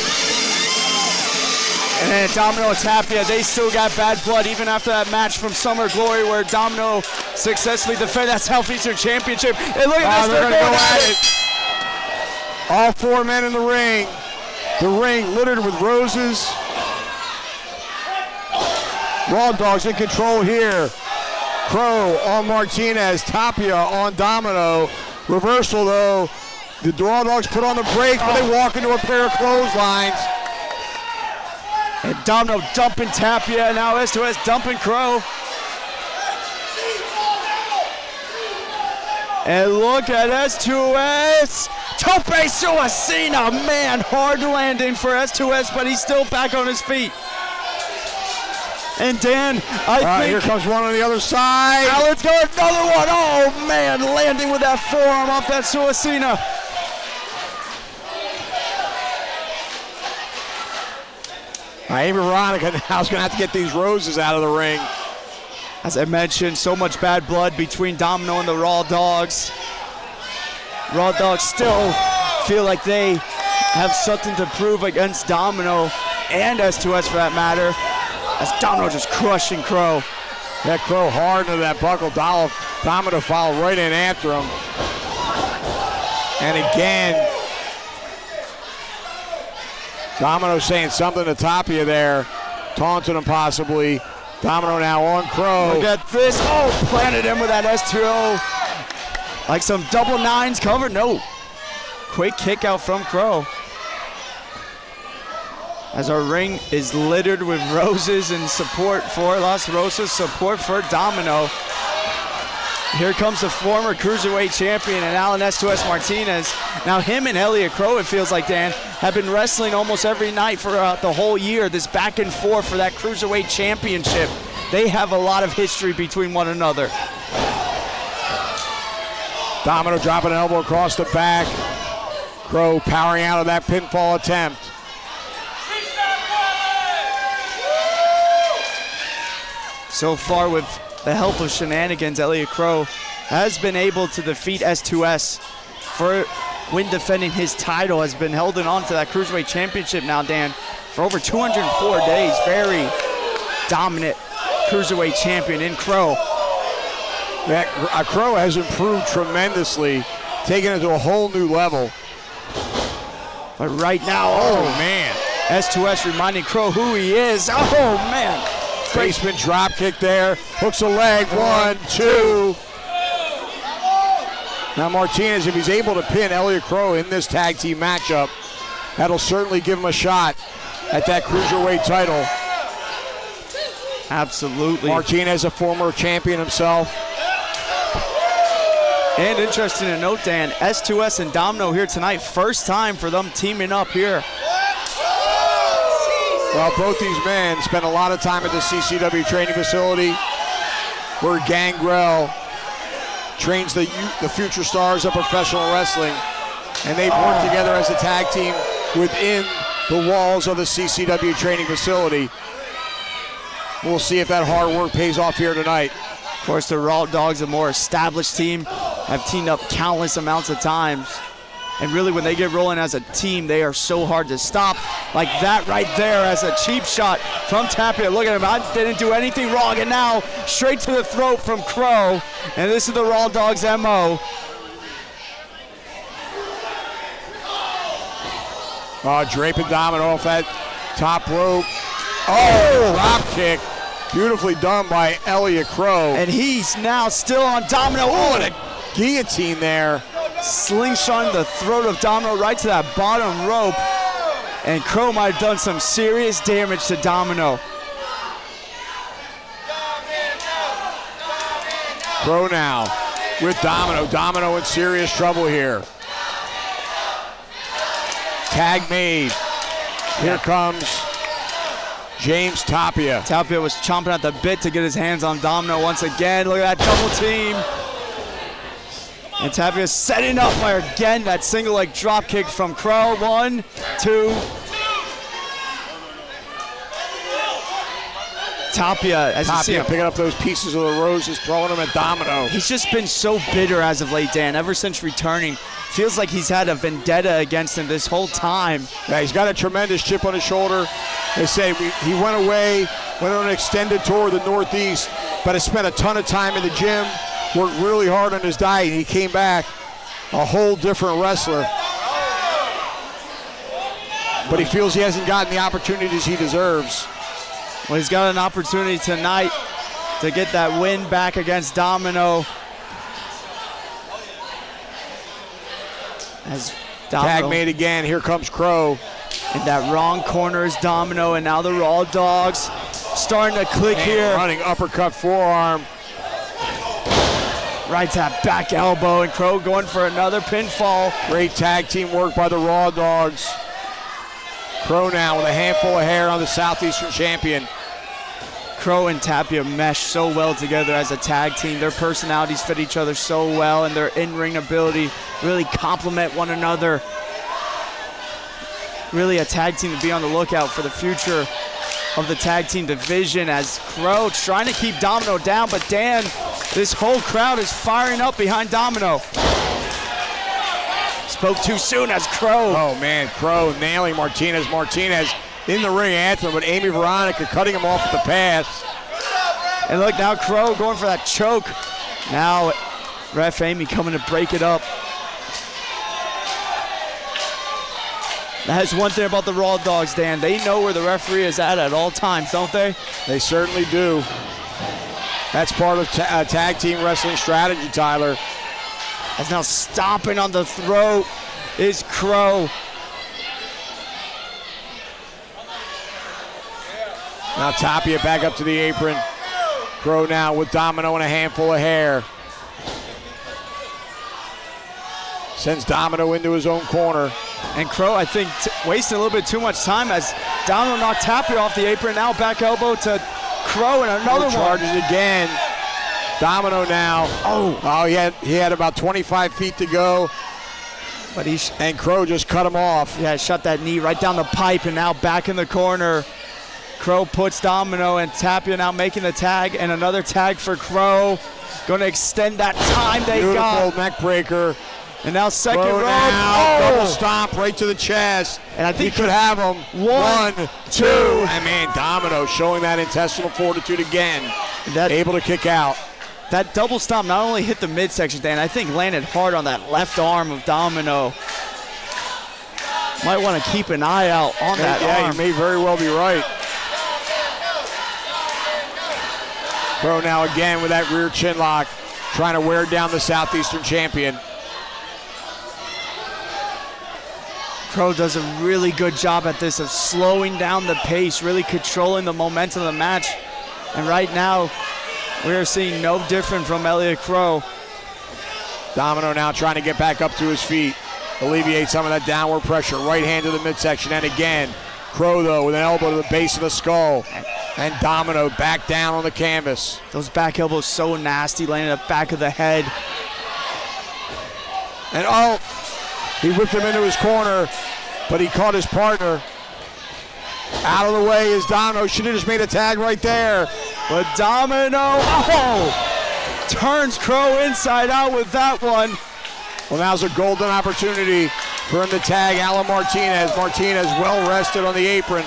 And then Domino and Tapia, they still got bad blood even after that match from Summer Glory where Domino successfully defended that Southeastern Championship. And look at this, they're going to go at it. All four men in the ring. The ring littered with roses. Raw Dogs in control here. Qrow on Martinez, Tapia on Domino. Reversal though. The Raw Dogs put on the brakes, but they walk into a pair of clotheslines. And Domino dumping Tapia, and now S2S dumping Qrow. And look at S2S. Tope Suicina, man, hard landing for S2S, but he's still back on his feet. And Dan, I think here comes one on the other side. Now let's go another one. Oh man, landing with that forearm off that Suicina. Amy Veronica now is going to have to get these roses out of the ring. As I mentioned, so much bad blood between Domino and the Raw Dogs. Raw Dogs still feel like they have something to prove against Domino and S2S for that matter. As Domino just crushing Qrow. That Qrow hard into that buckle. Domino followed right in after him. And again, Domino saying something to Tapia there. Taunting him possibly. Domino now on Qrow. Look at this. Oh, planted him with that S2O. Like some double nines cover. No. Quick kick out from Qrow. As our ring is littered with roses and support for Las Rosas, support for Domino. Here comes the former Cruiserweight champion and Alan S2S Martinez. Now him and Elliot Qrow, it feels like, Dan, have been wrestling almost every night for the whole year, this back and forth for that Cruiserweight championship. They have a lot of history between one another. Domino dropping an elbow across the back. Qrow powering out of that pinfall attempt. So far, with the help of shenanigans, Elliot Qrow has been able to defeat S2S when defending his title, has been holding on to that Cruiserweight Championship now, Dan, for over 204 days. Very dominant Cruiserweight champion in Qrow. Qrow has improved tremendously, taking it to a whole new level. But right now, oh man, S2S reminding Qrow who he is. Oh man. Basement drop kick there. Hooks a leg. 1, 2. Now Martinez, if he's able to pin Elliot Qrow in this tag team matchup, that'll certainly give him a shot at that Cruiserweight title. Absolutely. Martinez, a former champion himself. And interesting to note, Dan, S2S and Domino here tonight. First time for them teaming up here. Well, both these men spent a lot of time at the CCW training facility where Gangrel trains the future stars of professional wrestling. And they've worked together as a tag team within the walls of the CCW training facility. We'll see if that hard work pays off here tonight. Of course, the Raw Dogs, a more established team, have teamed up countless amounts of times. And really, when they get rolling as a team, they are so hard to stop. Like that right there as a cheap shot from Tapia. Look at him, I didn't do anything wrong. And now, straight to the throat from Qrow. And this is the Raw Dogs' MO. Draping Domino off that top rope. Oh, drop kick. Beautifully done by Elliot Qrow. And he's now still on Domino. Oh, and a guillotine there. Slingshot the throat of Domino right to that bottom rope. And Qrow might have done some serious damage to Domino. Qrow now with Domino. Domino in serious trouble here. Tag made. Here comes James Tapia. Tapia was chomping at the bit to get his hands on Domino once again. Look at that double team. And Tapia setting up for again that single leg drop kick from Qrow. 1, 2. Tapia, as you see him picking up those pieces of the roses, throwing them at Domino. He's just been so bitter as of late, Dan, ever since returning. Feels like he's had a vendetta against him this whole time. Yeah, he's got a tremendous chip on his shoulder. They say he went away, went on an extended tour of the Northeast, but has spent a ton of time in the gym, worked really hard on his diet, and he came back a whole different wrestler. But he feels he hasn't gotten the opportunities he deserves. Well, he's got an opportunity tonight to get that win back against Domino. As Domino, tag made again. Here comes Qrow. In that wrong corner is Domino, and now the Raw Dogs starting to click here. Running uppercut forearm. Right to that back elbow, and Qrow going for another pinfall. Great tag team work by the Raw Dogs. Qrow now with a handful of hair on the Southeastern champion. Qrow and Tapia mesh so well together as a tag team. Their personalities fit each other so well, and their in-ring ability really complement one another. Really a tag team to be on the lookout for the future of the tag team division, as Qrow trying to keep Domino down, but Dan, this whole crowd is firing up behind Domino. Spoke too soon as Qrow. Oh man, Qrow nailing Martinez. Martinez in the ring after him, but Amy Veronica cutting him off at the pass. And look, now Qrow going for that choke. Now ref Amy coming to break it up. That's one thing about the Raw Dogs, Dan. They know where the referee is at all times, don't they? They certainly do. That's part of tag team wrestling strategy, Tyler. As now stomping on the throat is Qrow. Now Tapia back up to the apron. Qrow now with Domino and a handful of hair. Sends Domino into his own corner. And Qrow, I think, wasting a little bit too much time as Domino knocked Tapia off the apron. Now back elbow to Qrow and another one. Charges again. Domino now. Oh, he had about 25 feet to go. But and Qrow just cut him off. Yeah, shut that knee right down the pipe, and now back in the corner. Qrow puts Domino, and Tapia now making the tag, and another tag for Qrow. Going to extend that time they got. Beautiful neck breaker. And now second Qrow rope. Now, double stomp right to the chest. And I think he could have him. 1, 2. 2. I mean, Domino showing that intestinal fortitude again. Able to kick out. That double stomp not only hit the midsection, Dan, I think landed hard on that left arm of Domino. Might want to keep an eye out on that arm. Yeah, you may very well be right. Qrow now again with that rear chin lock, trying to wear down the Southeastern champion. Qrow does a really good job at this of slowing down the pace, really controlling the momentum of the match. And right now, we are seeing no different from Elliot Qrow. Domino now trying to get back up to his feet, alleviate some of that downward pressure. Right hand to the midsection, and again, Qrow though with an elbow to the base of the skull. And Domino back down on the canvas. Those back elbows so nasty, landing at the back of the head. And he whipped him into his corner, but he caught his partner. Out of the way is Domino. Should have just made a tag right there. But Domino, turns Qrow inside out with that one. Well, now's a golden opportunity for him to tag Alan Martinez. Martinez well rested on the apron.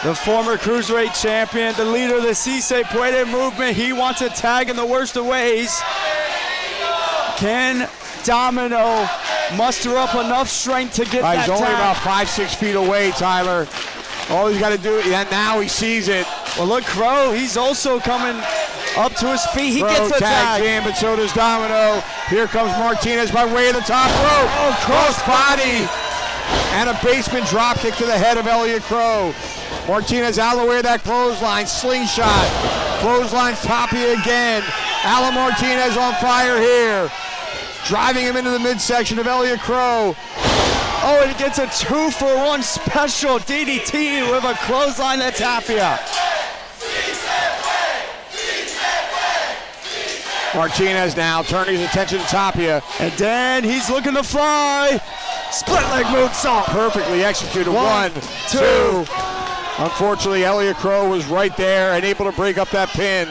The former Cruiserweight champion, the leader of the Si Se Puede movement, he wants a tag in the worst of ways. Can Domino muster up enough strength to get that He's only tag? about 5-6 feet away, Tyler. All he's got to do, and now he sees it. Well, look, Qrow, he's also coming up to his feet. He gets the tag. In, but so does Domino. Here comes Martinez by way of the top rope. Oh, cross body. And a basement drop kick to the head of Elliot Qrow. Martinez out of the way of that clothesline. Slingshot. Clothesline Tapia again. Alan Martinez on fire here. Driving him into the midsection of Elliot Qrow. Oh, and he gets a 2-for-1 special DDT with a clothesline to Tapia. Martinez now turning his attention to Tapia. And then he's looking to fly. Split leg moonsault. Perfectly executed. One, two. Unfortunately, Elliot Qrow was right there and able to break up that pin.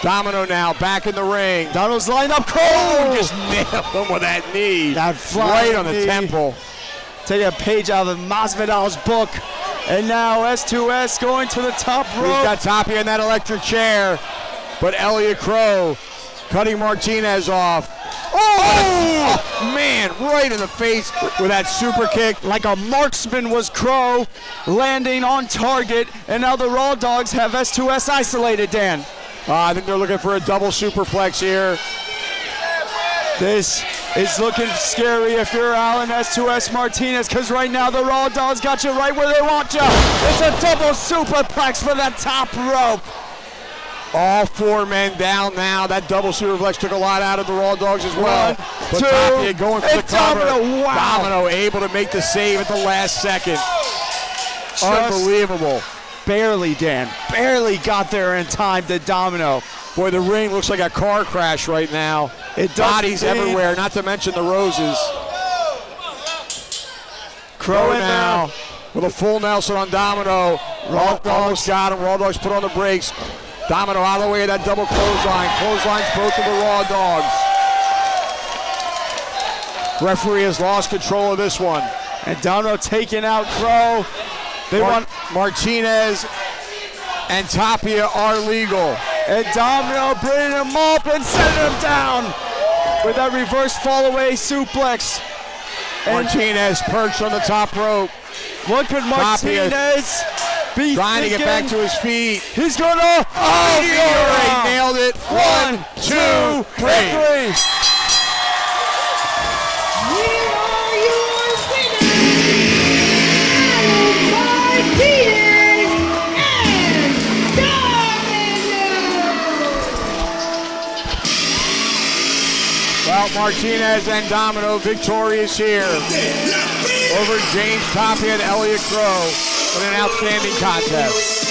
Domino now back in the ring. Domino's lined up. Qrow just nailed him with that knee. That flying right on the knee. temple. Take a page out of Masvidal's book. And now S2S going to the top rope. He's got Tapia in that electric chair. But Elliot Qrow cutting Martinez off. Oh, man, right in the face with that super kick. Like a marksman was Qrow, landing on target. And now the Raw Dogs have S2S isolated, Dan. I think they're looking for a double superplex here. This is looking scary if you're Alan S2S Martinez, because right now the Raw Dogs got you right where they want you. It's a double superplex for that top rope. All four men down now. That double superplex took a lot out of the Raw Dogs as well. One, two, Tapia going for the cover. Domino, wow. Domino able to make the save at the last second. Just unbelievable. Barely, Dan. Barely got there in time to Domino. Boy, the ring looks like a car crash right now. It does. Bodies everywhere, not to mention the roses. Qrow now with a full Nelson on Domino. Raw Dogs got him. Raw Dogs put on the brakes. Domino out of the way of that double clothesline. Clotheslines both of the Raw Dogs. Referee has lost control of this one. And Domino taking out Qrow. They want Martinez and Tapia are legal. And Domino bringing him up and setting him down with that reverse fallaway suplex. And Martinez perched on the top rope. What could Martinez be trying thinking? To get back to his feet. He's gonna he nailed it. 1, 2, 3. Here are your winners, Martinez and Domino. Well, Martinez and Domino victorious here over James Tapia and Elliot Qrow in an outstanding contest.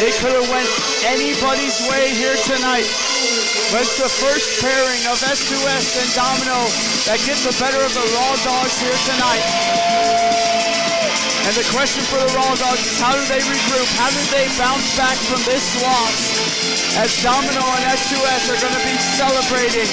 It could have went anybody's way here tonight. But it's the first pairing of S2S and Domino that gets the better of the Raw Dogs here tonight. And the question for the Raw Dogs is, how do they regroup? How do they bounce back from this loss? As Domino and S2S are going to be celebrating.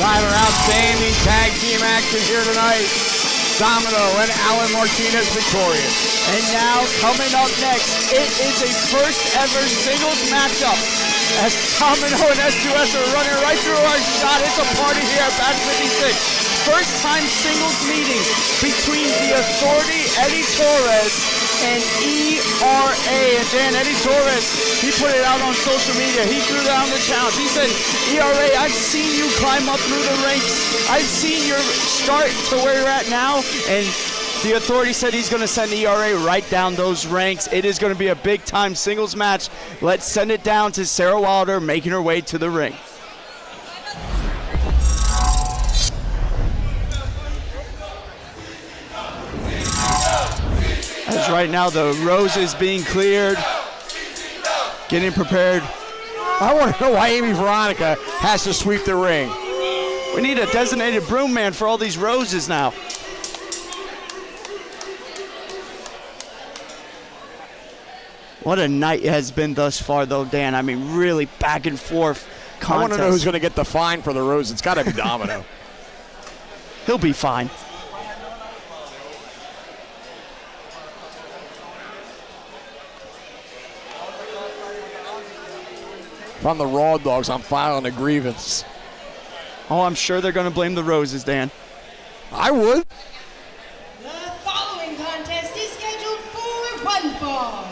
Tyler, outstanding tag team action here tonight. Domino and Alan Martinez victorious. And now coming up next, it is a first ever singles matchup. As Domino and S2S are running right through our shot. It's a party here at Bash 56. First time singles meeting between the Authority, Eddie Torres, and ERA. And Dan, Eddie Torres, he put it out on social media. He threw down the challenge. He said, ERA, I've seen you climb up through the ranks. I've seen your start to where you're at now. And the Authority said he's going to send ERA right down those ranks. It is going to be a big-time singles match. Let's send it down to Sarah Wilder making her way to the ring. As right now the rose is being cleared, getting prepared. I want to know why Amy Veronica has to sweep the ring. We need a designated broom man for all these roses now. What a night it has been thus far, though, Dan. I mean, really back and forth contest. I want to know who's going to get the fine for the rose. It's got to be Domino. He'll be fine. If I'm the Raw Dogs, I'm filing a grievance. Oh, I'm sure they're going to blame the roses, Dan. I would. The following contest is scheduled for one fall.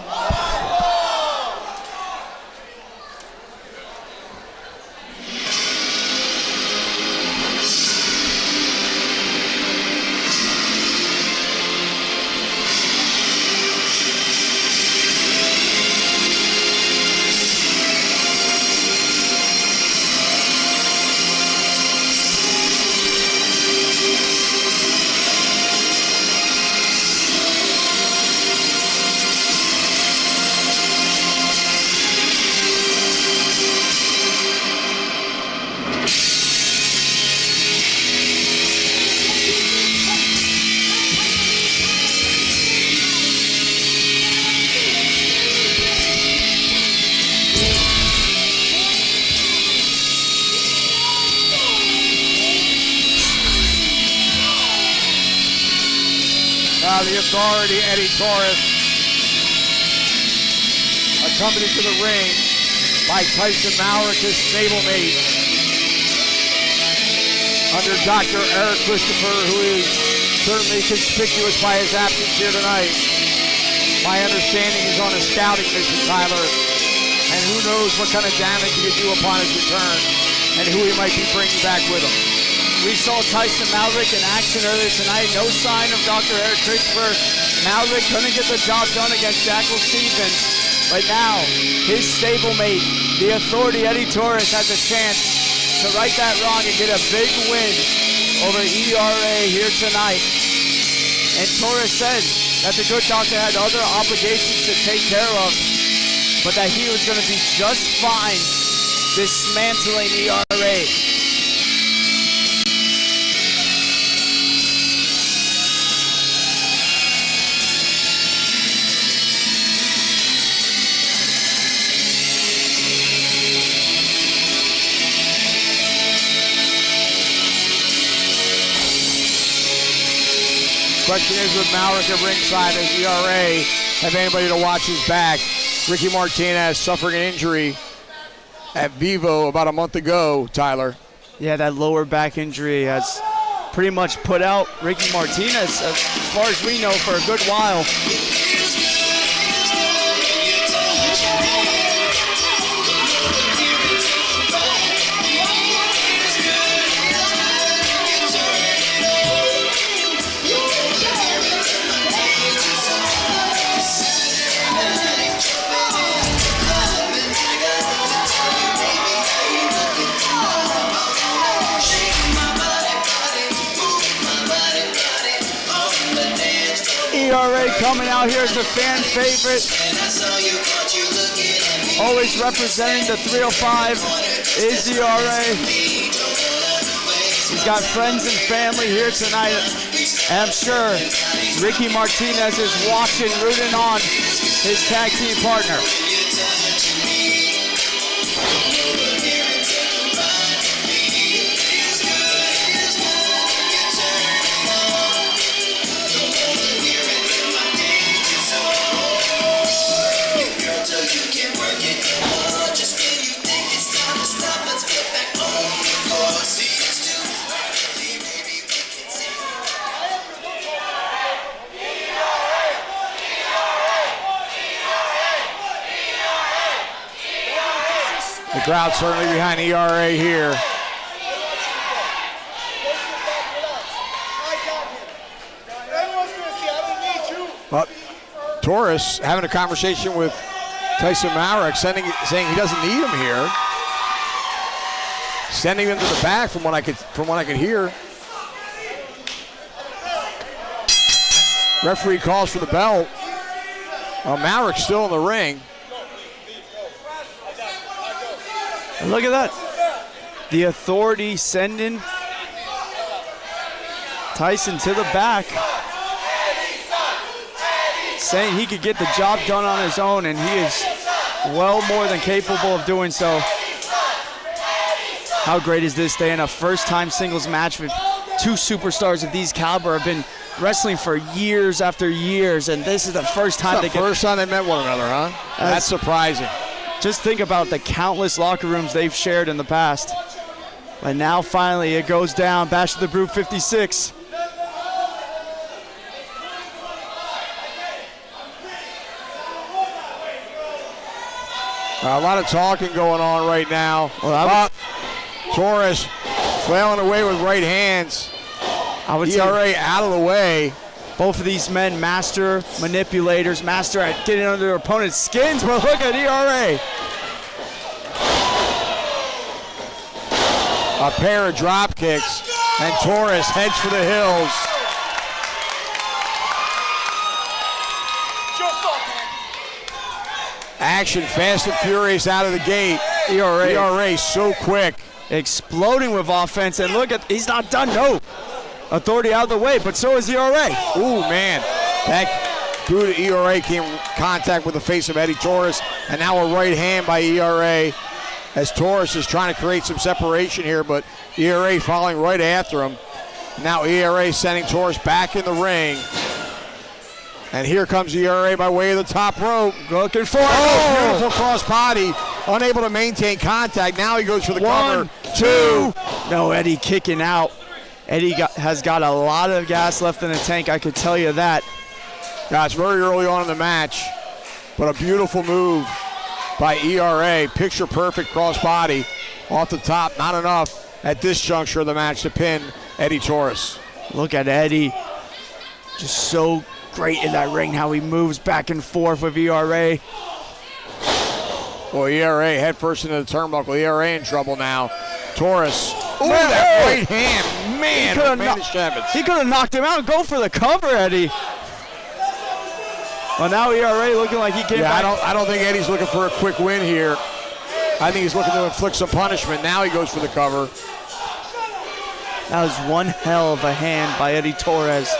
The Authority, Eddie Taurus, accompanied to the ring by Tyson Malric, his stablemate, under Dr. Eric Christopher, who is certainly conspicuous by his absence here tonight. My understanding he's on a scouting mission, Tyler, and who knows what kind of damage he could do upon his return, and who he might be bringing back with him. We saw Tyson Malric in action earlier tonight. No sign of Dr. Eric Christopher. Malric couldn't get the job done against Jackal Stevens. But now, his stablemate, the Authority, Eddie Taurus, has a chance to right that wrong and get a big win over ERA here tonight. And Taurus said that the good doctor had other obligations to take care of, but that he was going to be just fine dismantling ERA. Question is with Malric at ringside as ERA have anybody to watch his back. Ricky Martinez suffering an injury at Vivo about a month ago, Tyler. Yeah, that lower back injury has pretty much put out Ricky Martinez, as far as we know, for a good while. ERA coming out here as a fan favorite. Always representing the 305 is ERA. He's got friends and family here tonight. And I'm sure Ricky Martinez is watching, rooting on his tag team partner. The crowd certainly behind ERA here. But Taurus having a conversation with Tyson Malric, saying he doesn't need him here. Sending him to the back from what I could hear. Referee calls for the bell. Malric's still in the ring. And look at that. The Authority sending Tyson to the back, saying he could get the job done on his own, and he is well more than capable of doing so. How great is this day in a first-time singles match with two superstars of these caliber have been wrestling for years after years, and this is the first time first time they met one another, huh? That's surprising. Just think about the countless locker rooms they've shared in the past. And now finally it goes down. Bash of the Brew 56. A lot of talking going on right now. Taurus flailing away with right hands. I would ERA out of the way. Both of these men master manipulators, master at getting under their opponent's skins, but look at ERA. A pair of drop kicks, and Taurus heads for the hills. Action fast and furious out of the gate. ERA so quick. Exploding with offense, and look at, he's not done, no. Authority out of the way, but so is ERA. Ooh, man. That boot of ERA came in contact with the face of Eddie Taurus, and now a right hand by ERA as Taurus is trying to create some separation here, but ERA following right after him. Now ERA sending Taurus back in the ring. And here comes ERA by way of the top rope. Looking for beautiful cross body. Unable to maintain contact. Now he goes for the cover. 2. No, Eddie kicking out. Eddie has got a lot of gas left in the tank, I could tell you that. Yeah, it's very early on in the match, but a beautiful move by ERA. Picture perfect cross body off the top. Not enough at this juncture of the match to pin Eddie Taurus. Look at Eddie. Just so great in that ring, how he moves back and forth with ERA. Well, ERA head first into the turnbuckle. ERA in trouble now. Taurus. Ooh, that right hand. Man, he could have knocked him out. Go for the cover, Eddie. Well, now ERA looking like he came back. I don't think Eddie's looking for a quick win here. I think he's looking to inflict some punishment. Now he goes for the cover. That was one hell of a hand by Eddie Taurus.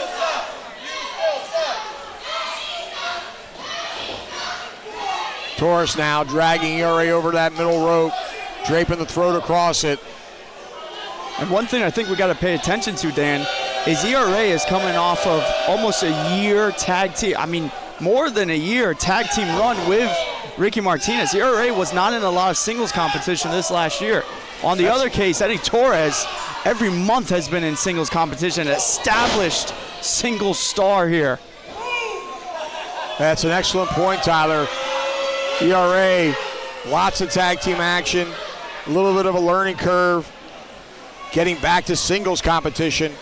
Taurus now dragging ERA over that middle rope, draping the throat across it. And one thing I think we got to pay attention to, Dan, is ERA is coming off of almost a year tag team. I mean, more than a year tag team run with Ricky Martinez. ERA was not in a lot of singles competition this last year. On the other case, Eddie Taurus every month has been in singles competition, an established single star here. That's an excellent point, Tyler. ERA, lots of tag team action, a little bit of a learning curve, getting back to singles competition,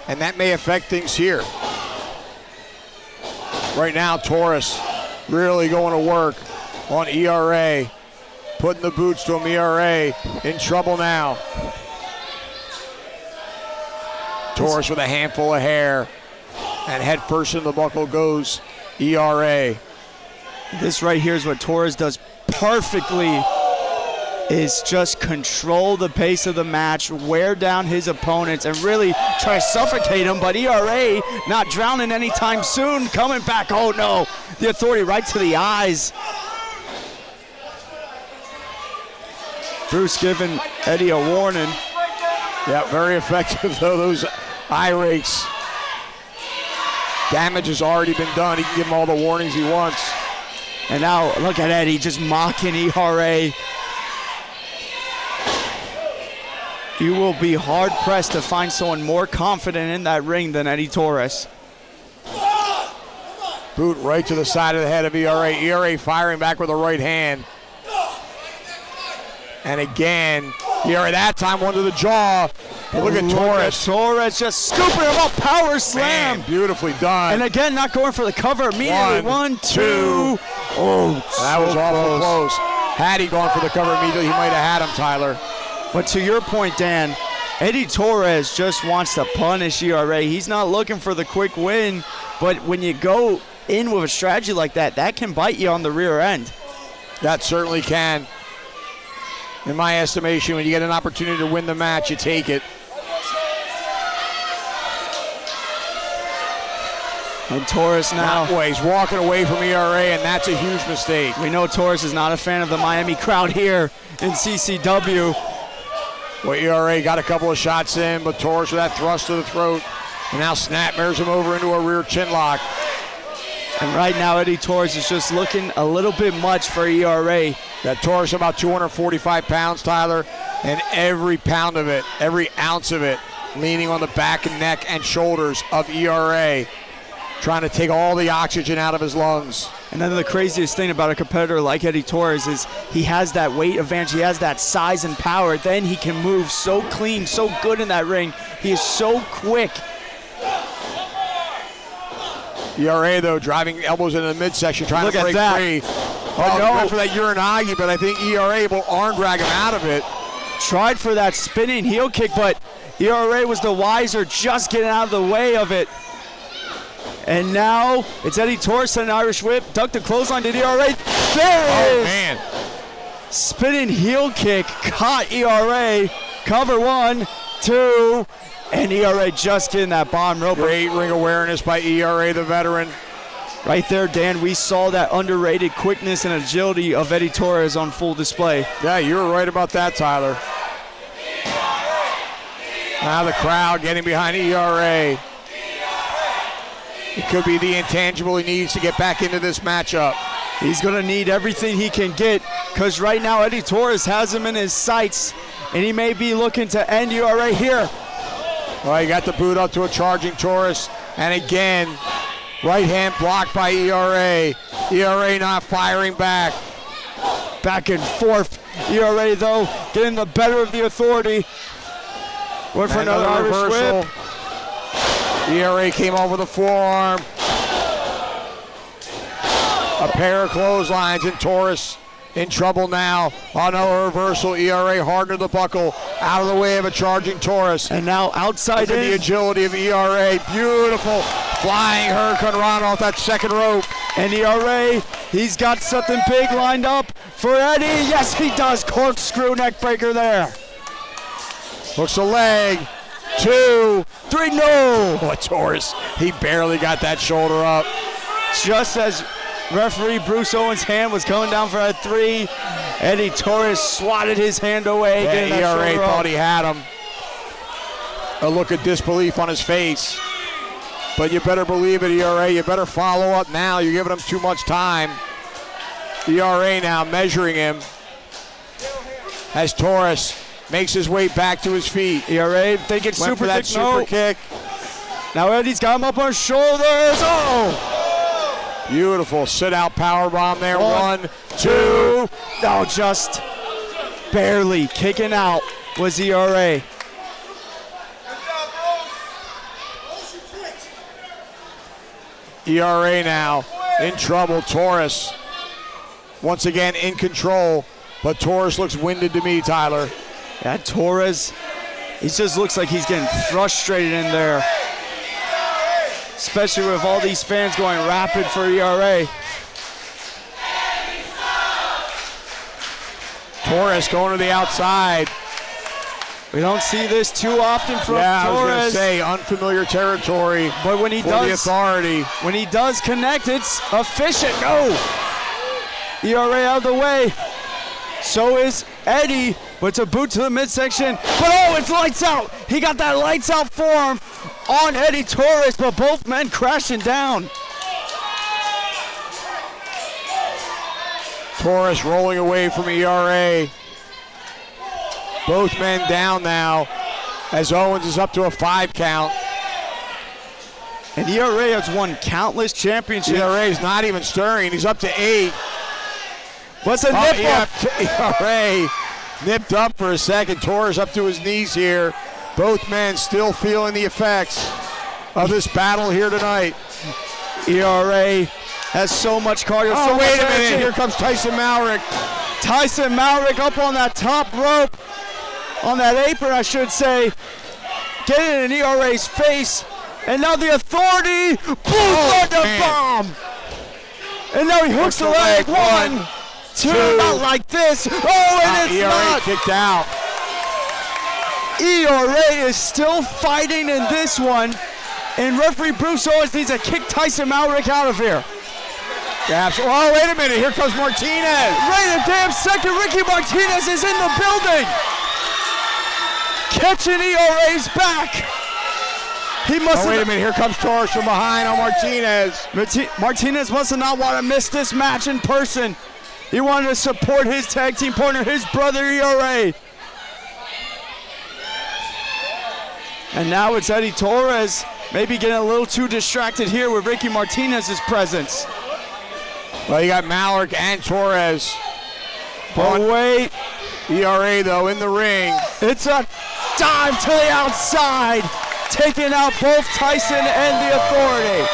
and that may affect things here. Right now, Taurus really going to work on ERA, putting the boots to him. ERA in trouble now. Taurus with a handful of hair, and head first in the buckle goes ERA. This right here is what Taurus does perfectly, is just control the pace of the match, wear down his opponents, and really try to suffocate them. But ERA not drowning anytime soon, coming back. Oh no, the authority right to the eyes. Bruce giving Eddie a warning. Yeah, very effective though, those eye rakes. Damage has already been done. He can give him all the warnings he wants. And now look at Eddie just mocking ERA. You will be hard-pressed to find someone more confident in that ring than Eddie Taurus. Boot right to the side of the head of ERA. ERA firing back with a right hand. And again, ERA that time one to the jaw. But look at Taurus. Taurus just scooping him up, power slam. Man, beautifully done. And again, not going for the cover immediately. One, two. Oh, that was awful close. Had he gone for the cover immediately, he might have had him, Tyler. But to your point, Dan, Eddie Taurus just wants to punish ERA. He's not looking for the quick win, but when you go in with a strategy like that, that can bite you on the rear end. That certainly can. In my estimation, when you get an opportunity to win the match, you take it. And Taurus now. He's walking away from ERA, and that's a huge mistake. We know Taurus is not a fan of the Miami crowd here in CCW. Well, ERA got a couple of shots in, but Taurus with that thrust to the throat. And now snapmares him over into a rear chin lock. And right now, Eddie Taurus is just looking a little bit much for ERA. That Taurus about 245 pounds, Tyler, and every pound of it, every ounce of it, leaning on the back and neck and shoulders of ERA, trying to take all the oxygen out of his lungs. And then the craziest thing about a competitor like Eddie Taurus is he has that weight advantage, he has that size and power, then he can move so clean, so good in that ring. He is so quick. ERA, though, driving elbows into the midsection, trying to break free. Oh, no. Went for that Uranagi, but I think ERA able to arm drag him out of it. Tried for that spinning heel kick, but ERA was the wiser, just getting out of the way of it. And now it's Eddie Taurus and an Irish whip. Ducked the clothesline to ERA. There it is! Man. Spinning heel kick caught ERA. Cover 1, 2, and ERA just getting that bottom rope. Great ring awareness by ERA, the veteran. Right there, Dan, we saw that underrated quickness and agility of Eddie Taurus on full display. Yeah, you were right about that, Tyler. Now the crowd getting behind ERA. It could be the intangible he needs to get back into this matchup. He's going to need everything he can get because right now Eddie Taurus has him in his sights, and he may be looking to end ERA here. Well, he got the boot up to a charging Taurus, and again, right hand blocked by ERA. ERA not firing back. Back and forth. ERA, though, getting the better of the authority. Went for another Irish reversal. whip. ERA came over the forearm. A pair of clotheslines, and Taurus in trouble now. On a reversal, ERA hardened the buckle, out of the way of a charging Taurus. And now outside in. The agility of ERA, beautiful. Flying Hurricane Run off that second rope. And ERA, he's got something big lined up for Eddie. Yes, he does. Corkscrew neck breaker there. Hooks a leg. 2, 3, no. Oh, Taurus, he barely got that shoulder up. Just as referee Bruce Owens' hand was coming down for a 3, Eddie Taurus swatted his hand away. Yeah, ERA thought he had him. A look of disbelief on his face. But you better believe it, ERA. You better follow up now. You're giving him too much time. ERA now measuring him as Taurus makes his way back to his feet. ERA thinking Went for that super kick. Now Eddie's got him up on his shoulders. Oh! Beautiful sit-out powerbomb there. 1, 2. No, just barely kicking out was ERA. ERA now in trouble. Taurus once again in control, but Taurus looks winded to me, Tyler. Yeah, Taurus, he just looks like he's getting frustrated in there. Especially with all these fans going rapid for ERA. Taurus going to the outside. We don't see this too often from Taurus. I was going to say unfamiliar territory. But when he for does, the authority. When he does connect, it's efficient. No, ERA out of the way. So is Eddie, but it's a boot to the midsection. But oh, it's lights out. He got that lights out form on Eddie Taurus, but both men crashing down. Taurus rolling away from ERA. Both men down now as Owens is up to a 5 count. And ERA has won countless championships. ERA is not even stirring. He's up to 8. What's a nip up? ERA nipped up for a second. Taurus up to his knees here. Both men still feeling the effects of this battle here tonight. ERA has so much cardio. Oh, wait a minute. Here comes Tyson Malric. Tyson Malric up on that top rope. On that apron, I should say. Getting in ERA's face. And now the authority. Boom! Bomb! And now he hooks the leg. 1, 2. Not like this. Oh, and it's ERA not. Kicked out. ERA is still fighting in this one. And referee Bruce Owens needs to kick Tyson Malric out of here. Oh, wait a minute. Here comes Martinez. Right a damn second. Ricky Martinez is in the building. Catching ERA's back. He must wait a minute. Here comes Taurus from behind on Martinez. Martinez must have not want to miss this match in person. He wanted to support his tag team partner, his brother ERA. And now it's Eddie Torres, maybe getting a little too distracted here with Ricky Martinez's presence. Well, you got Malric and Torres. But wait. ERA, though, in the ring. It's a dive to the outside, taking out both Tyson and the Authority.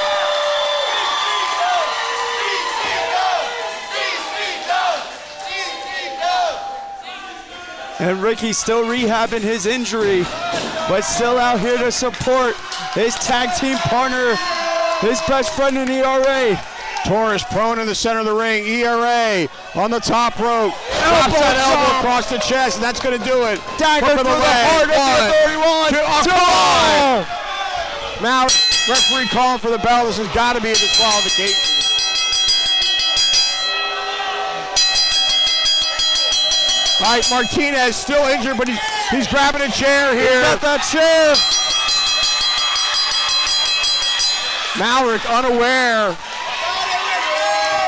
And Ricky's still rehabbing his injury, but still out here to support his tag team partner, his best friend in ERA. Taurus prone in the center of the ring. ERA on the top rope. Drops that elbow across the chest, and that's going to do it. Dagger through the heart of the Authority. Now, referee calling for the bell. This has got to be a disqualification. All right, Martinez still injured, but he's grabbing a chair here. He's got that chair. Malric unaware.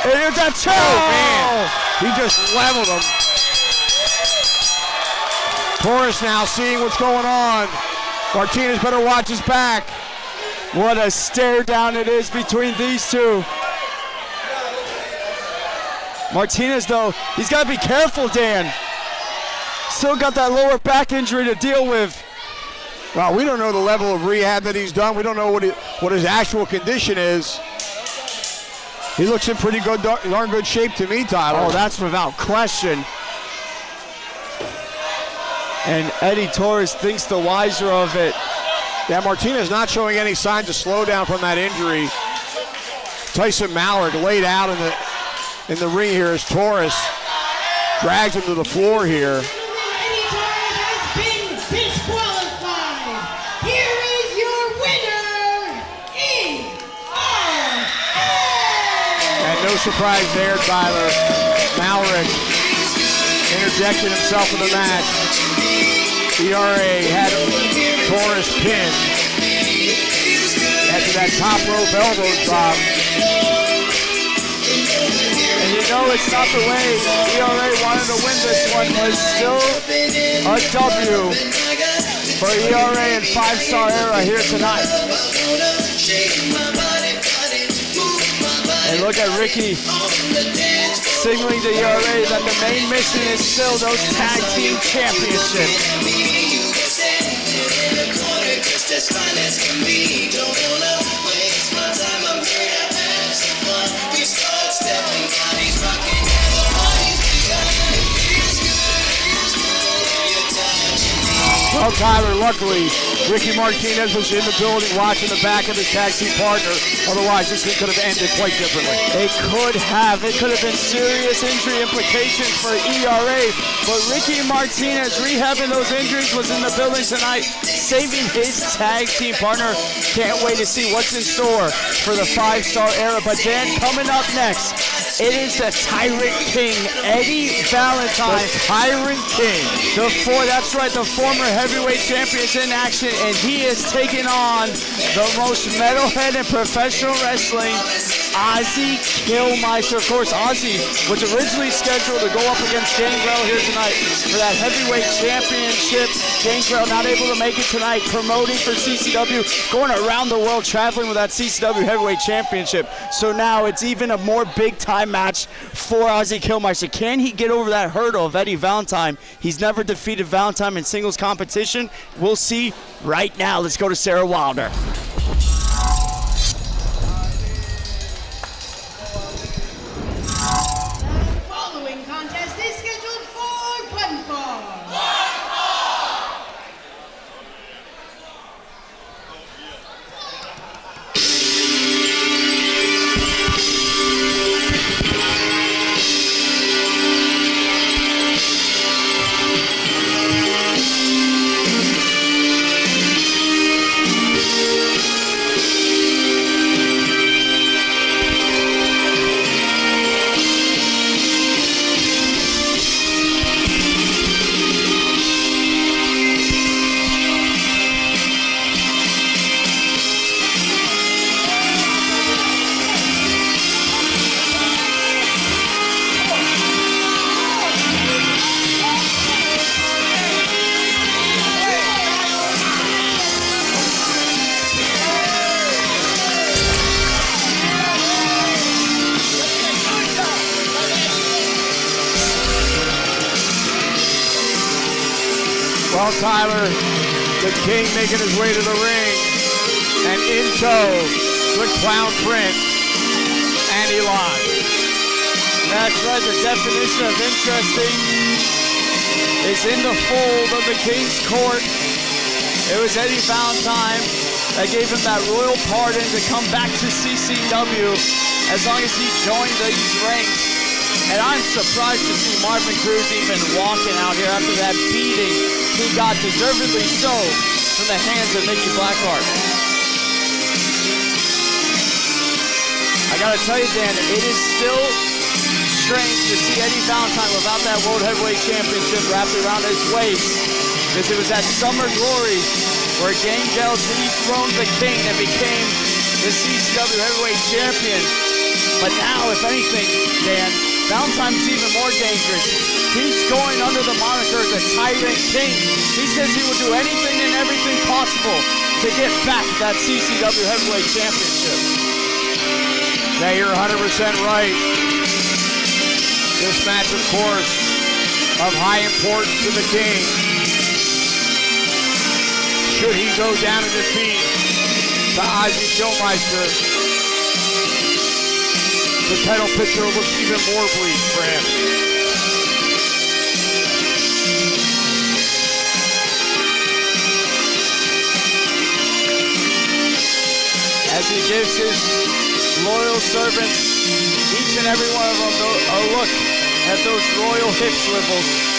Here's that chair. Oh, man. He just leveled him. Taurus now seeing what's going on. Martinez better watch his back. What a stare down it is between these two. Martinez, though, he's got to be careful, Dan. Still got that lower back injury to deal with. Well, we don't know the level of rehab that he's done. We don't know what his actual condition is. He looks in pretty good, darn good shape to me, Tyler. Oh, that's without question. And Eddie Torres thinks the wiser of it. Yeah, Martinez not showing any signs of slowdown from that injury. Tyson Malric laid out in the ring here as Taurus drags him to the floor here. Eddie Torres has been disqualified. Here is your winner, ERA. And no surprise there, Tyler. Malric interjected himself in the match. ERA had Taurus pinned after that top rope elbow drop. And you know it's not the way ERA wanted to win this one. Was still a W for ERA and 5-star era here tonight. And look at Ricky signaling to ERA that the main mission is still those tag team championships. Well, Tyler, luckily, Ricky Martinez was in the building watching the back of his tag team partner. Otherwise, this thing could have ended quite differently. It could have. It could have been serious injury implications for ERA. But Ricky Martinez, rehabbing those injuries, was in the building tonight, saving his tag team partner. Can't wait to see what's in store for the 5-star era. But Dan, coming up next, it is the Tyrant King, Eddie Valentine. The Tyrant King. That's right, the former heavyweight champion is in action, and he is taking on the most metalhead in professional wrestling, Ozzy Kilmeister. Of course, Ozzy was originally scheduled to go up against Gangrel here tonight for that heavyweight championship. Gangrel not able to make it tonight, promoting for CCW, going around the world, traveling with that CCW heavyweight championship. So now it's even a more big-time match for Ozzy Kilmeister. Can he get over that hurdle of Eddie Valentine? He's never defeated Valentine in singles competition. We'll see right now. Let's go to Sarah Wilder. The following contest is scheduled for one fall. Well, Tyler, the King making his way to the ring. And in tow, the Clown Prince, and Elon. That's right, the definition of interesting is in the fold of the King's court. It was Eddie Valentine that gave him that royal pardon to come back to CCW as long as he joined these ranks. And I'm surprised to see Marvin Cruz even walking out here after that beating he got, deservedly so, from the hands of Nikki Blackheart. I gotta tell you, Dan, it is still strange to see Eddie Valentine without that World Heavyweight Championship wrapped around his waist, because it was at Summer Glory where Gangrel dethroned the King and became the CCW Heavyweight Champion. But now, if anything, Dan, Valentine's even more dangerous. He's going under the moniker the Tyrant King. He says he will do anything and everything possible to get back that CCW Heavyweight Championship. Now you're 100% right. This match, of course, of high importance to the King. Should he go down in defeat to Ozzy Kilmeister, the title picture looks even more bleak for him. As he gives his loyal servants, each and every one of them, a look at those royal hip swivels.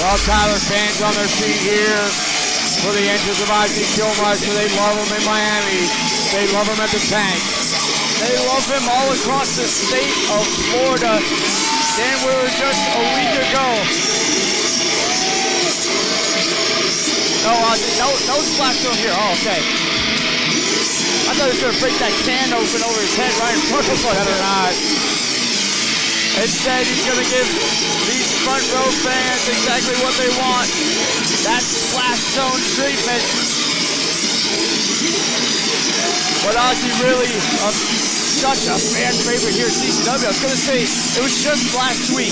Well, Tyler, fans on their feet here for the entrance of Ozzy Kilmeister. They love him in Miami. They love him at the Tank. They love him all across the state of Florida. Dan, we were just a week ago. No, Ozzy, no splash zone here. Oh, okay. I thought he was going to break that can open over his head right in front of us. Better not. Instead, he's going to give these front row fans exactly what they want. That splash zone treatment. But Ozzy really such a fan favorite here at CCW. I was going to say, it was just last week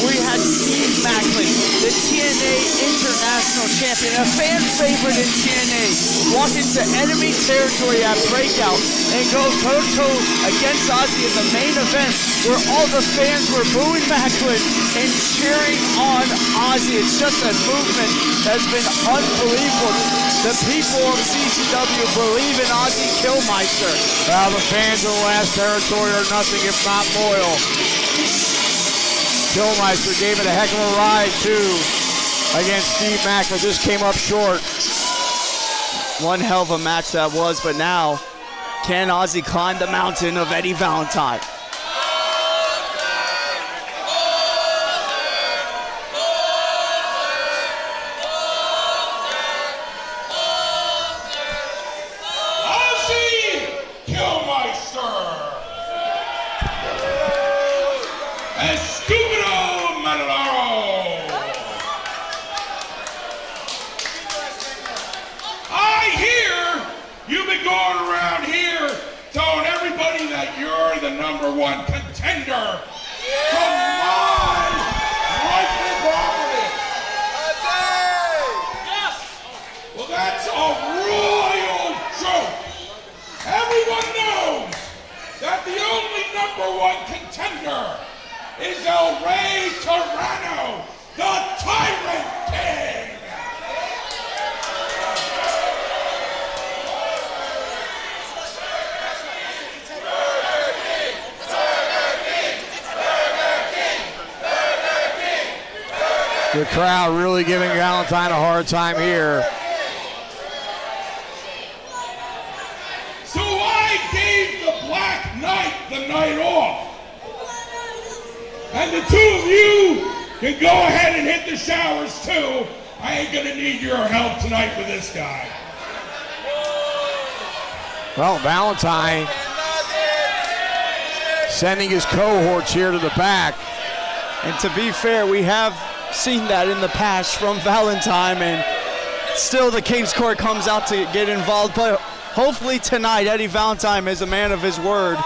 we had Steve Macklin, the TNA International Champion, a fan favorite in TNA, walk into enemy territory at Breakout and go toe-to-toe against Ozzy in the main event where all the fans were booing Macklin and cheering on Ozzy. It's just a movement that's been unbelievable. The people of CCW believe in Ozzy Kilmeister. Well, the fans of the last territory are nothing if not loyal. Kilmeister gave it a heck of a ride, too, against Steve Macklin. Just came up short. One hell of a match that was, but now, can Ozzy climb the mountain of Eddie Valentine? Estúpido Matador. I hear you've been going around here telling everybody that you're the #1 contender from my rightful property. Well, that's a royal joke. Everyone knows that the only #1 contender is El Rey Tyranno, the Tyrant King. The crowd really giving Valentine a hard time here. So I gave the Black Knight the night off. And the two of you can go ahead and hit the showers too. I ain't gonna need your help tonight with this guy. Well, Valentine sending his cohorts here to the back. And to be fair, we have seen that in the past from Valentine, and still the King's Court comes out to get involved. But hopefully tonight, Eddie Valentine is a man of his word.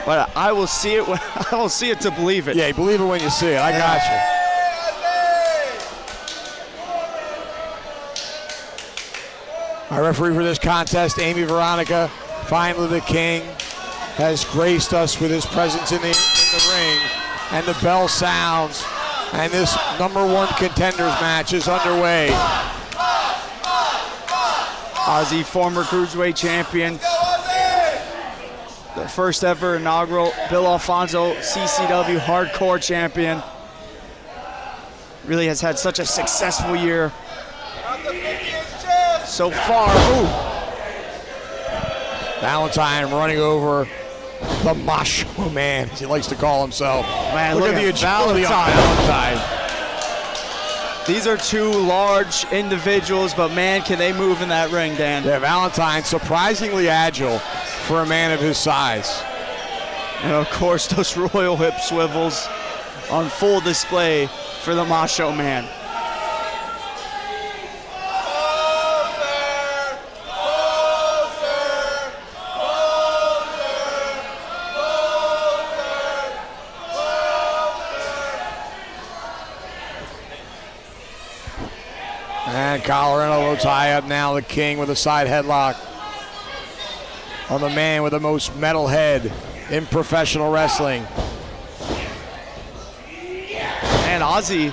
But I will see it when I will see it to believe it. Yeah, believe it when you see it. I got you. Our referee for this contest, Amy Veronica, finally the King, has graced us with his presence in the ring. And the bell sounds, and this #1 contenders match is underway. Ozzy, former Cruiserweight champion. The first ever inaugural Bill Alfonso CCW Hardcore champion. Really has had such a successful year so far. Ooh. Valentine running over the Macho Man, as he likes to call himself. Man, look at the agility on Valentine. These are two large individuals, but man, can they move in that ring, Dan. Yeah, Valentine surprisingly agile for a man of his size. And of course, those royal hip swivels on full display for the Macho Man. And collar and elbow tie up now, the King with a side headlock on the man with the most metal head in professional wrestling. And Ozzy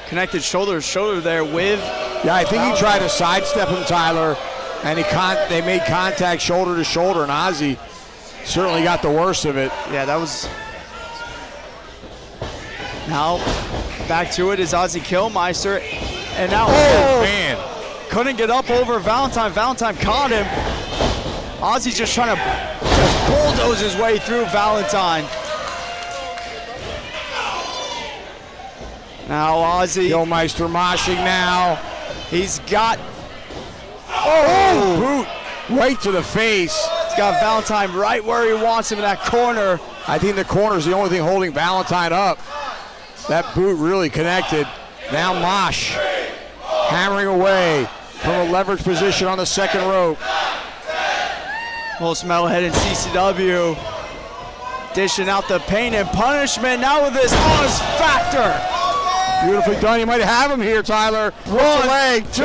connected shoulder to shoulder there with... Yeah, I think he tried to sidestep him, Tyler, and they made contact shoulder to shoulder, and Ozzy certainly got the worst of it. Yeah, that was... Now, back to it is Ozzy Kilmeister. And now, man, couldn't get up over Valentine. Valentine caught him. Ozzy's just trying to just bulldoze his way through Valentine. Now Ozzy. Kilmeister moshing now. He's got... boot right to the face. He's got Valentine right where he wants him in that corner. I think the corner's the only thing holding Valentine up. That boot really connected. Now Mosh hammering away from a leverage position on the second rope. Most metalhead in CCW dishing out the pain and punishment now with this Oz factor. Beautifully done. You might have him here, Tyler. One leg, two.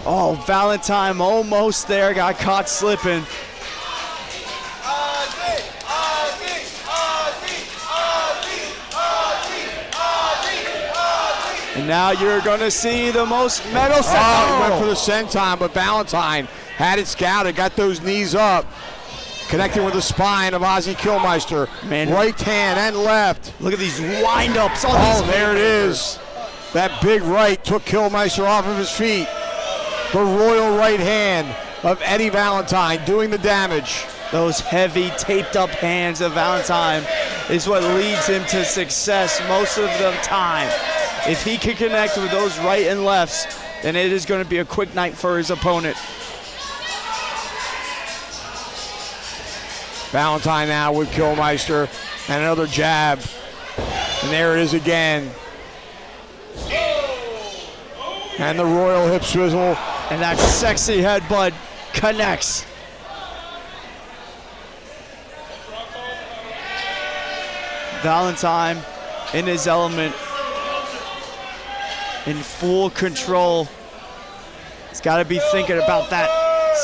Oh, Valentine almost there, got caught slipping. And now you're going to see the most metal set. Oh, he went for the senton, but Valentine had it scouted, got those knees up, connecting with the spine of Ozzy Kilmeister. Man. Right hand and left. Look at these wind-ups on Oh, these there it is. That big right took Kilmeister off of his feet. The royal right hand of Eddie Valentine doing the damage. Those heavy, taped-up hands of Valentine is what leads him to success most of the time. If he can connect with those right and lefts, then it is going to be a quick night for his opponent. Valentine now with Kilmeister and another jab. And there it is again. And the royal hip swizzle. And that sexy headbutt connects. Valentine in his element, in full control. He's got to be thinking about that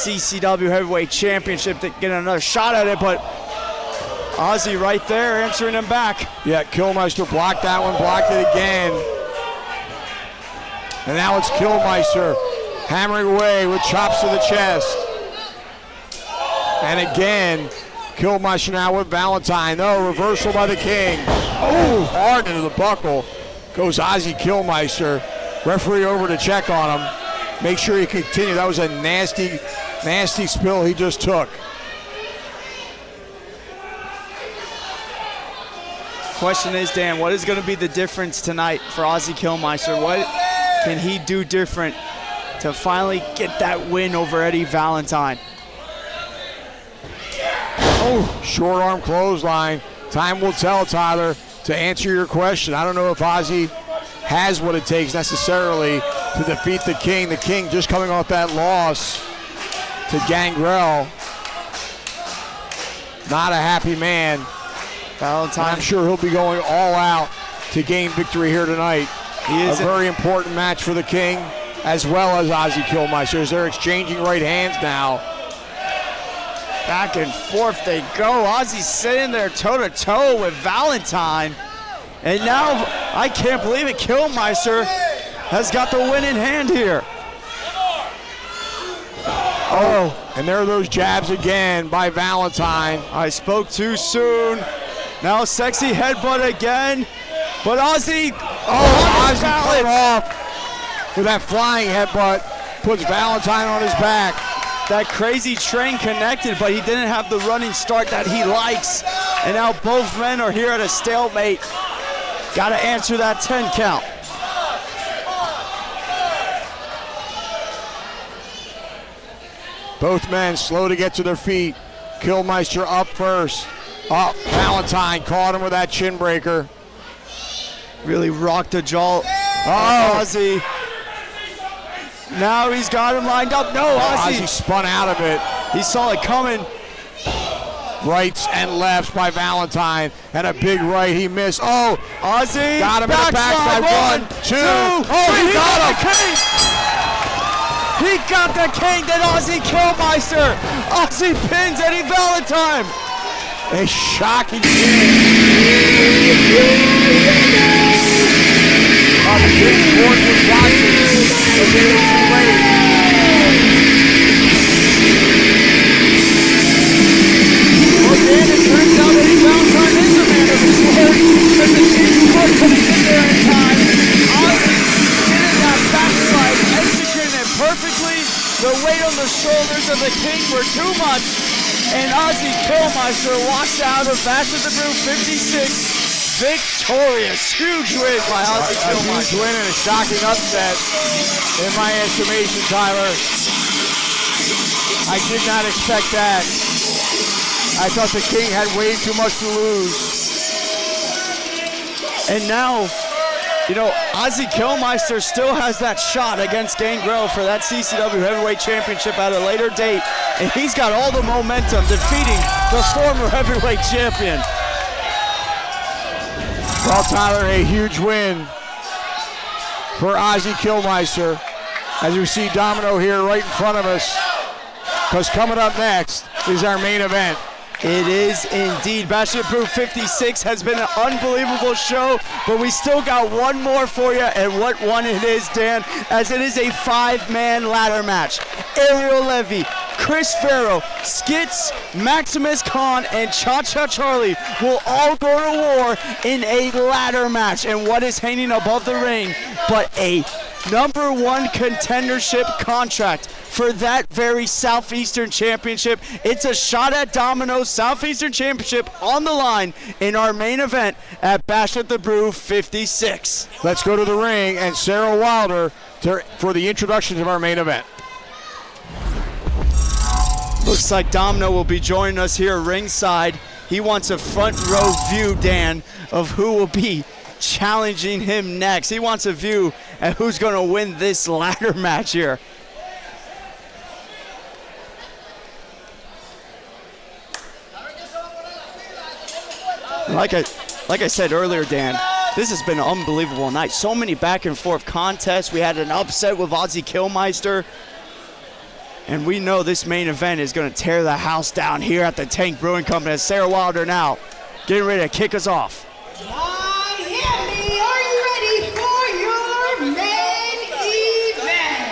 CCW Heavyweight Championship to get another shot at it, but Ozzy right there answering him back. Yeah, Kilmeister blocked that one, blocked it again. And now it's Kilmeister hammering away with chops to the chest. And again, Kilmeister now with Valentine. No, reversal by the King. Oh, hard into the buckle. Goes Ozzy Kilmeister. Referee over to check on him. Make sure he continue. That was a nasty, nasty spill he just took. Question is, Dan, what is going to be the difference tonight for Ozzy Kilmeister? What can he do different to finally get that win over Eddie Valentine? Oh, short arm clothesline. Time will tell, Tyler, to answer your question. I don't know if Ozzy has what it takes necessarily to defeat the King. The King just coming off that loss to Gangrel. Not a happy man. Valentine, I'm sure he'll be going all out to gain victory here tonight. He is a very important match for the King as well as Ozzy Kilmeister as they're exchanging right hands now. Back and forth they go. Ozzy's sitting there toe-to-toe with Valentine. And now, I can't believe it, Kilmeister has got the win in hand here. Oh, and there are those jabs again by Valentine. I spoke too soon. Now sexy headbutt again. But Ozzy, Ozzy cut off with that flying headbutt. Puts Valentine on his back. That crazy train connected, but he didn't have the running start that he likes. And now both men are here at a stalemate. Got to answer that 10 count. Both men slow to get to their feet. Kilmeister up first. Oh, Valentine caught him with that chin breaker. Really rocked the jaw. Oh, Ozzy. Now he's got him lined up. No, Ozzy spun out of it. He saw it coming. Rights and lefts by Valentine. And a big right he missed. Oh, Ozzy. Got him in the backside. 1, 2. Oh, he got him. He got the King, then Ozzy Kilmeister. Ozzy pins Eddie Valentine. A shocking pin. The King's board was watching, but they were too late. Well, Dan, it turns out Eddie Valentine is a man of his word, because the King's board couldn't get there in time. Ozzy getting that backslide, executing it perfectly. The weight on the shoulders of the King were too much, and Ozzy Kilmeister walks out of Bash at the Brew 56. Victorious, huge win by Ozzy Kilmeister. A huge win and a shocking upset, in my estimation, Tyler. I did not expect that. I thought the King had way too much to lose. And now, you know, Ozzy Kilmeister still has that shot against Gangrel for that CCW Heavyweight Championship at a later date. And he's got all the momentum defeating the former heavyweight champion. Well, Tyler, a huge win for Ozzy Kilmeister. As we see Domino here right in front of us. Because coming up next is our main event. It is indeed. Bash at the Brew 56 has been an unbelievable show, but we still got one more for you, and what one it is, Dan, as it is a 5-man ladder match. Ariel Levy, Chris Farrow, Skitz, Maximus Khan, and Cha-Cha Charlie will all go to war in a ladder match. And what is hanging above the ring but a #1 contendership contract for that very Southeastern Championship. It's a shot at Domino's Southeastern Championship on the line in our main event at Bash at the Brew 56. Let's go to the ring and Sarah Wilder for the introductions of our main event. Looks like Domino will be joining us here ringside. He wants a front row view, Dan, of who will be challenging him next. He wants a view at who's going to win this ladder match here. Like I said earlier, Dan, this has been an unbelievable night. So many back and forth contests. We had an upset with Ozzy Kilmeister. And we know this main event is going to tear the house down here at the Tank Brewing Company. Sarah Wilder now getting ready to kick us off. Miami, are you ready for your main event?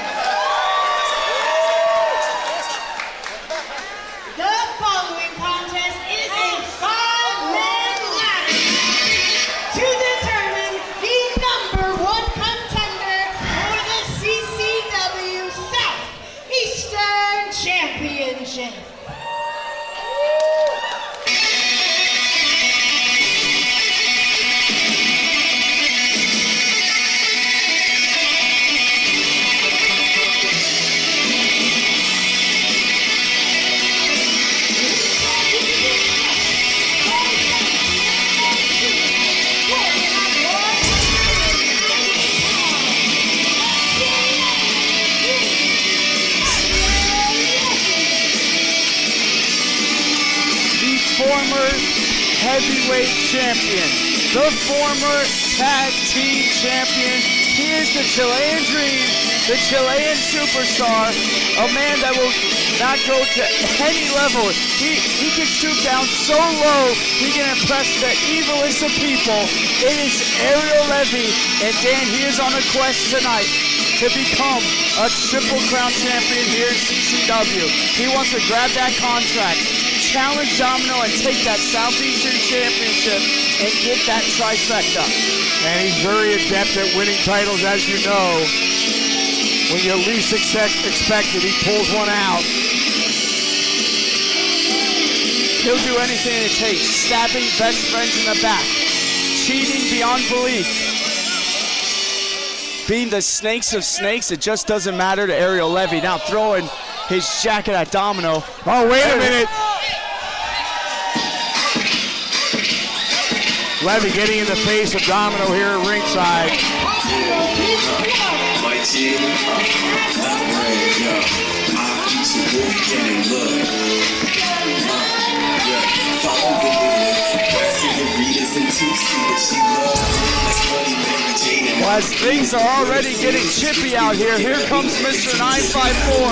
The following contest is a 5-man ladder to determine the #1 contender for the CCW Southeastern Championship. Former heavyweight champion, the former tag team champion. He is the Chilean dream, the Chilean superstar, a man that will not go to any level. He can stoop down so low, he can impress the evilest of people. It is Ariel Levy, and Dan, he is on a quest tonight to become a Triple Crown champion here in CCW. He wants to grab that contract, challenge Domino, and take that Southeastern Championship and get that trifecta. And he's very adept at winning titles, as you know. When you least expect it, he pulls one out. He'll do anything it takes, stabbing best friends in the back, cheating beyond belief. Being the snakes of snakes, it just doesn't matter to Ariel Levy. Now throwing his jacket at Domino. Oh, wait a minute. Levy getting in the face of Domino here at ringside. Well, as things are already getting chippy out here, here comes Mr. 954,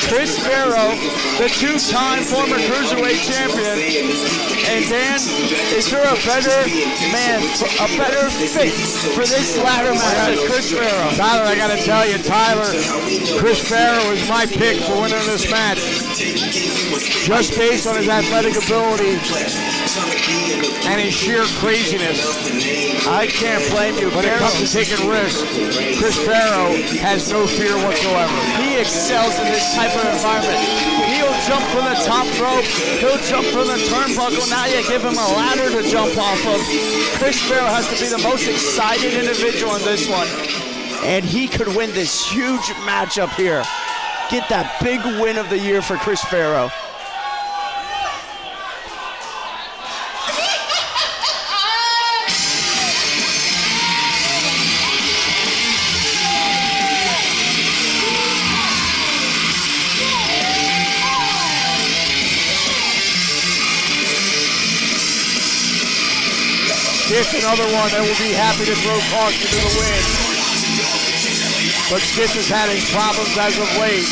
Chris Farrow, the two-time former Cruiserweight champion. And Dan, is there a better man, a better fit for this ladder match than Chris Farrow? Tyler, I gotta tell you, Chris Farrow is my pick for winning this match. Just based on his athletic ability and his sheer craziness. I can't blame you. When it comes to taking risks, Chris Farrow has no fear whatsoever. He excels in this type of environment. He'll jump from the top rope. He'll jump from the turnbuckle. Now you give him a ladder to jump off of. Chris Farrow has to be the most excited individual in this one. And he could win this huge matchup here. Get that big win of the year for Chris Farrow. Skitz, another one that will be happy to throw caution to the wind. But Skitz has had his problems as of late.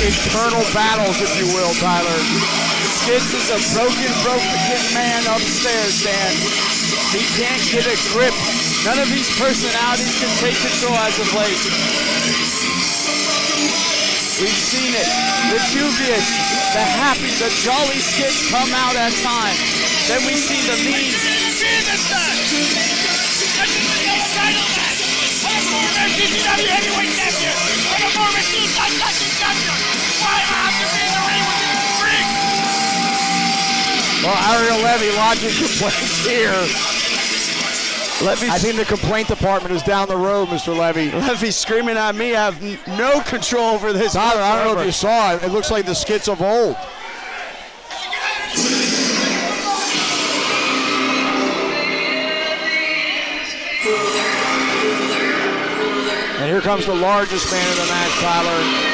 Internal battles, if you will, Tyler. Skitz is a broken man upstairs, Dan. He can't get a grip. None of these personalities can take control as of late. We've seen it. The dubious, the happy, the jolly Skitz come out at times. Then we see the mean. Well, Ariel Levy lodging complaints here. I think the complaint department is down the road, Mr. Levy. Levy's screaming at me. I have no control over this. Tyler, I don't know if you saw it. It looks like the Skitz of old. comes the largest man in the match, Tyler.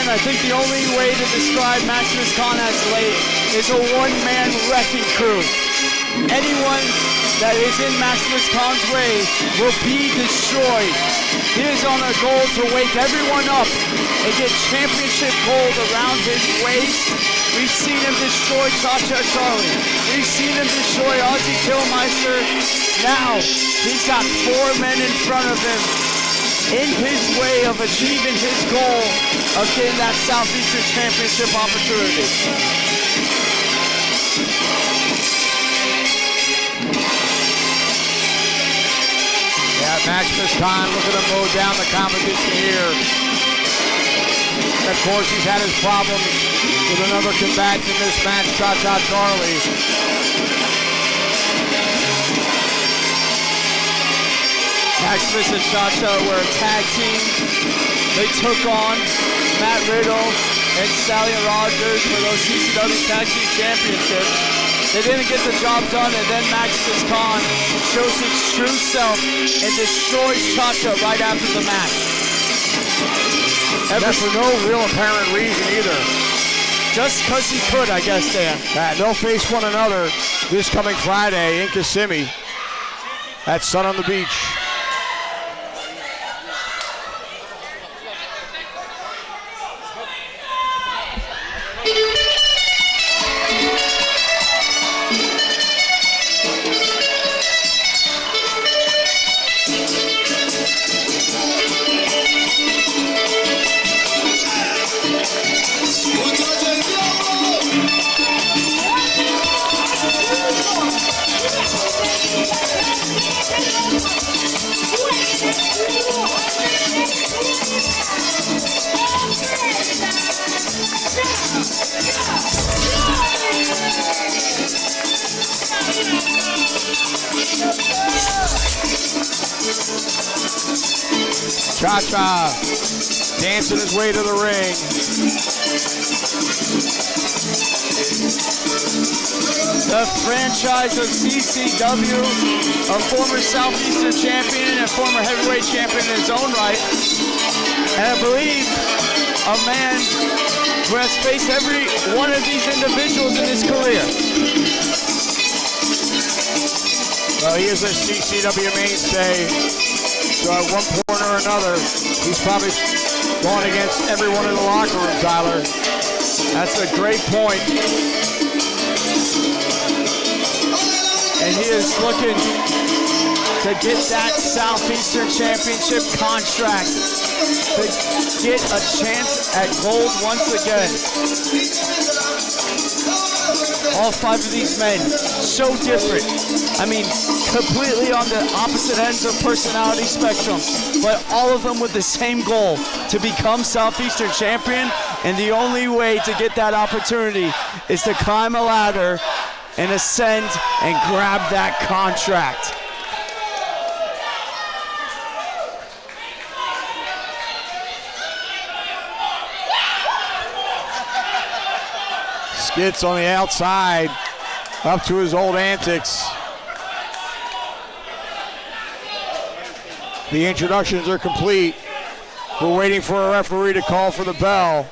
I think the only way to describe Maximus as late is a one-man wrecking crew. Anyone that is in Maximus Khan's way will be destroyed. He is on a goal to wake everyone up and get championship gold around his waist. We've seen him destroy Chacha Charlie. We've seen him destroy Ozzy Kilmeister. Now, he's got 4 men in front of him in his way of achieving his goal of getting that Southeastern Championship opportunity. Yeah, Maximus Khan looking to mow down the competition here. And of course, he's had his problems with another combatant in this match, Chacha Charlie. Maximus and Chacha were a tag team. They took on Matt Riddle and Stallion Rogers for those CCW Tag Team Championships. They didn't get the job done, and then Maximus Khan shows his true self and destroys Chacha right after the match. And for no real apparent reason either. Just because he could, I guess, Dan. They'll face one another this coming Friday in Kissimmee at Sun on the Beach. Chacha dancing his way to the ring. The franchise of CCW, a former Southeastern champion and former heavyweight champion in his own right. And I believe a man who has faced every one of these individuals in his career. Well, he is a CCW mainstay, so at one point or another, he's probably gone against everyone in the locker room, Tyler. That's a great point. And he is looking to get that Southeastern Championship contract, to get a chance at gold once again. All 5 of these men, so different. I mean, completely on the opposite ends of personality spectrum, but all of them with the same goal, to become Southeastern champion. And the only way to get that opportunity is to climb a ladder and ascend and grab that contract. Skitz on the outside, up to his old antics. The introductions are complete. We're waiting for a referee to call for the bell.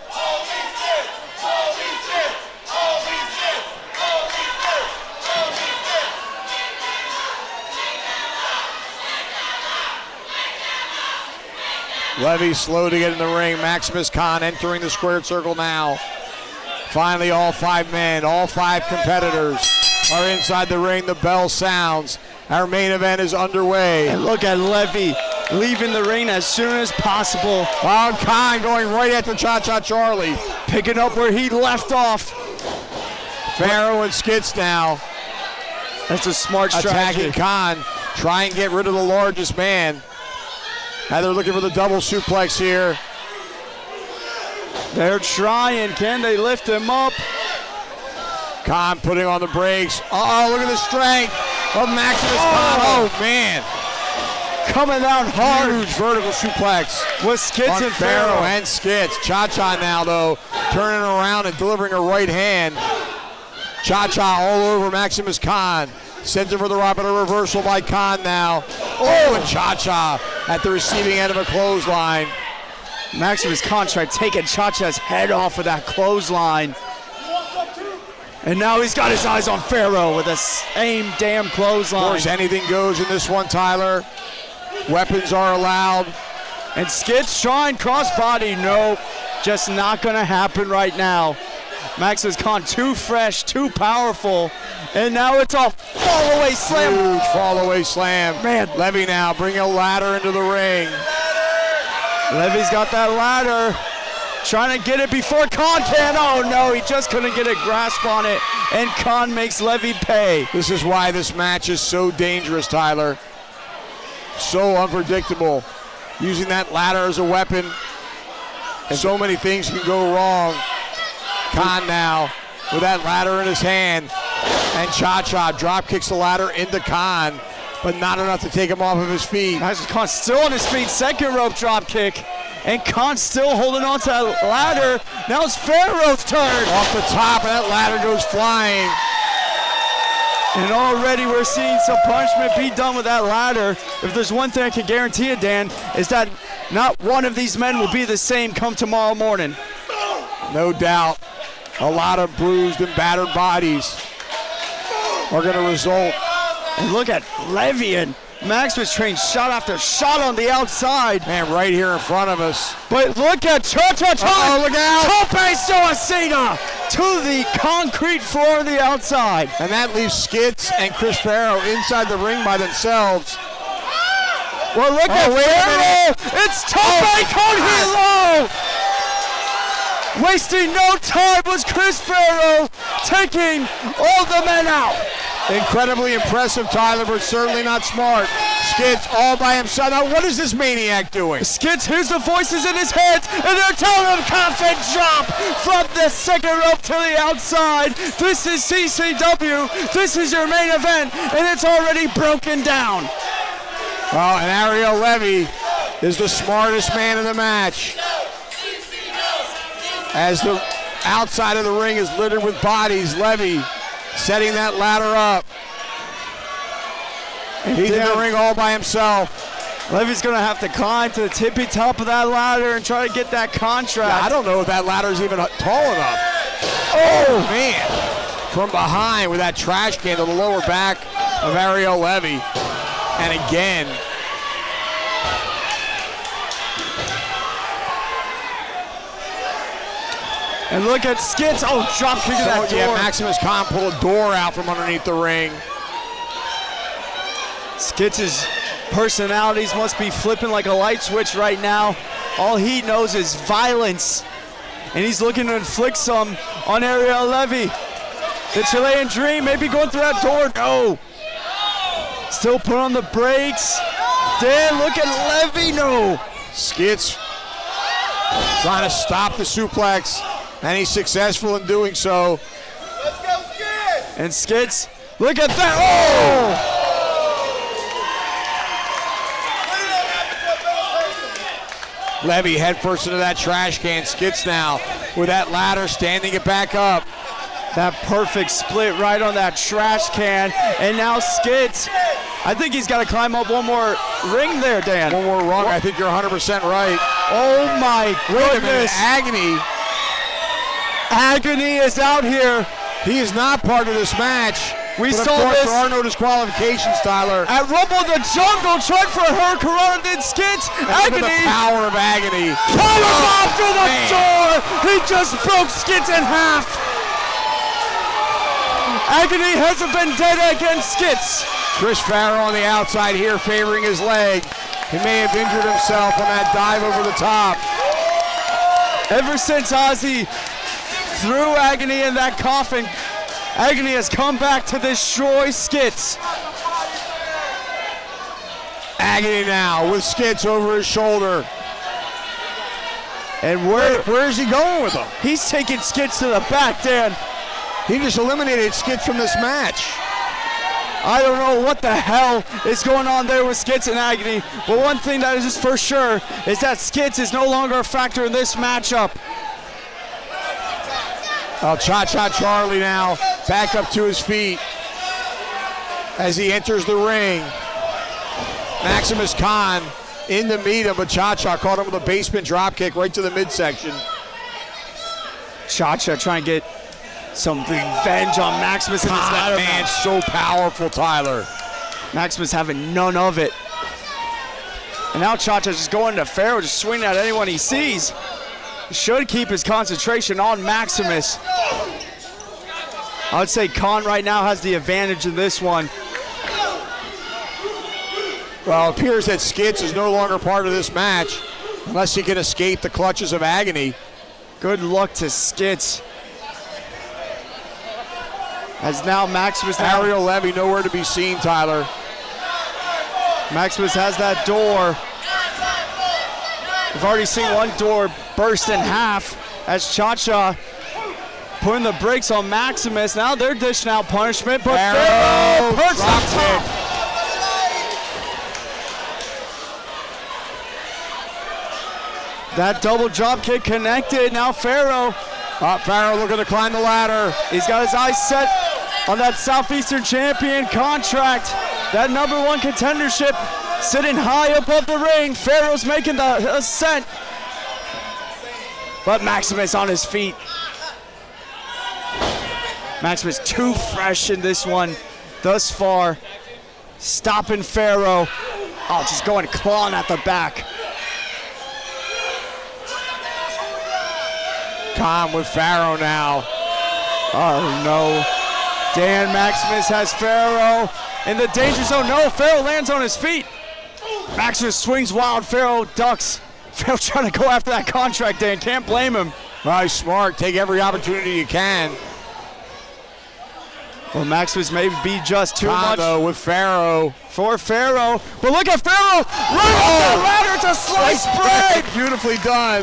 Levy slow to get in the ring. Maximus Khan entering the squared circle now. Finally, all 5 men, all 5 competitors are inside the ring. The bell sounds. Our main event is underway. And look at Levy leaving the ring as soon as possible. Oh, Khan going right after Cha-Cha Charlie. Picking up where he left off. Farrow and Skitz now. That's a smart attacking strategy. Khan. Try and get rid of the largest man. Now they're looking for the double suplex here. They're trying. Can they lift him up? Khan putting on the brakes. Oh, look at the strength of Maximus Khan. Oh, man. Coming down hard. Huge vertical suplex. With Skitz and Farrow. And Skitz. Cha-Cha now, though, turning around and delivering a right hand. Cha-Cha all over Maximus Khan. Sends him for the rock, but a reversal by Khan now. Oh, and Cha-Cha at the receiving end of a clothesline. Maximus Khan tried taking Cha-Cha's head off with that clothesline. And now he's got his eyes on Farrow with the same damn clothesline. Of course, anything goes in this one, Tyler. Weapons are allowed. And Skitz trying crossbody. Nope, just not gonna happen right now. Maximus Khan too fresh, too powerful. And now it's a fall away slam. Huge fall away slam. Man. Levy now bringing a ladder into the ring. Levy's got that ladder. Trying to get it before Khan can. Oh no, he just couldn't get a grasp on it. And Khan makes Levy pay. This is why this match is so dangerous, Tyler. So unpredictable. Using that ladder as a weapon. And so many things can go wrong. Khan now with that ladder in his hand. And Cha-Cha drop kicks the ladder into Khan, but not enough to take him off of his feet. Maximus Khan still on his feet. Second rope drop kick. And Khan still holding on to that ladder. Now it's Farrow's turn. Off the top, and that ladder goes flying. And already we're seeing some punishment be done with that ladder. If there's one thing I can guarantee you, Dan, is that not one of these men will be the same come tomorrow morning. No doubt. A lot of bruised and battered bodies are going to result. And look at Levy and Maximus trained shot after shot on the outside. Man, right here in front of us. But look at Cha-Cha-Cha. Oh, look out. Tope Suicida to the concrete floor on the outside. And that leaves Skitz and Chris Farrow inside the ring by themselves. Well, look at Farrow. It's Tope con Hilo. Wasting no time was Chris Farrow taking all the men out. Incredibly impressive, Tyler, but certainly not smart. Skitz all by himself. Now, what is this maniac doing? Skitz hears the voices in his head, and they're telling him constant drop from the second rope to the outside. This is CCW. This is your main event, and it's already broken down. Oh, and Ariel Levy is the smartest man in the match. As the outside of the ring is littered with bodies, Levy setting that ladder up. He's in the ring all by himself. Levy's gonna have to climb to the tippy top of that ladder and try to get that contract. Yeah, I don't know if that ladder is even tall enough. Oh, man. From behind with that trash can to the lower back of Ariel Levy. And again, and look at Skitz. Oh, drop kick to that door. Yeah, Maximus Khan pulled a door out from underneath the ring. Skitz's personalities must be flipping like a light switch right now. All he knows is violence. And he's looking to inflict some on Ariel Levy. The Chilean Dream maybe going through that door. No. Still put on the brakes. Dan, look at Levy. No. Skitz trying to stop the suplex. And he's successful in doing so. Let's go, Skitz! And Skitz, look at that. Oh! Levy head first into that trash can. Skitz now with that ladder standing it back up. That perfect split right on that trash can. And now Skitz, I think he's got to climb up one more ring there, Dan. One more rung. I think you're 100% right. Oh my goodness. Agony. Agony is out here. He is not part of this match. We but saw of course, this. There are no disqualifications, Tyler. At Rumble the Jungle, tried for her, Qrow did Skitz. Agony. The power of agony. Powerbomb through the door. He just broke Skitz in half. Agony has a vendetta against Skitz. Chris Farrow on the outside here favoring his leg. He may have injured himself on that dive over the top. Ever since Ozzy threw Agony in that coffin, Agony has come back to destroy Skitz. Agony now with Skitz over his shoulder. And where is he going with him? He's taking Skitz to the back, Dan. He just eliminated Skitz from this match. I don't know what the hell is going on there with Skitz and Agony, but one thing that is just for sure is that Skitz is no longer a factor in this matchup. Oh, Cha-Cha Charlie now back up to his feet as he enters the ring. Maximus Khan in to meet him, but Cha-Cha caught him with a basement dropkick right to the midsection. Cha-Cha trying to get some revenge on Maximus in this ladder Man, match. so powerful, Tyler. Maximus having none of it. And now Cha-Cha's just going to Farrow, just swinging at anyone he sees. Should keep his concentration on Maximus. I would say Khan right now has the advantage in this one. Well, it appears that Skitz is no longer part of this match unless he can escape the clutches of Agony. Good luck to Skitz. As now Maximus... Ariel Levy nowhere to be seen, Tyler. Maximus has that door. We've already seen one door burst in half as Cha-Cha putting the brakes on Maximus. Now they're dishing out punishment, but Farrow perched on top. That double drop kick connected. Now Farrow. Farrow looking to climb the ladder. He's got his eyes set on that Southeastern champion contract. That #1 contendership sitting high above the ring. Farrow's making the ascent. But Maximus on his feet. Maximus too fresh in this one thus far. Stopping Farrow. Oh, just going clawing at the back. Khan with Farrow now. Oh no. Dan, Maximus has Farrow in the danger zone. No, Farrow lands on his feet. Maximus swings wild, Farrow ducks. Farrow trying to go after that contract, Dan. Can't blame him. Well, he's smart. Take every opportunity you can. Well, Maximus may be just too much though, with Farrow. for Farrow. But look at Farrow running up the ladder to slice bread. Beautifully done.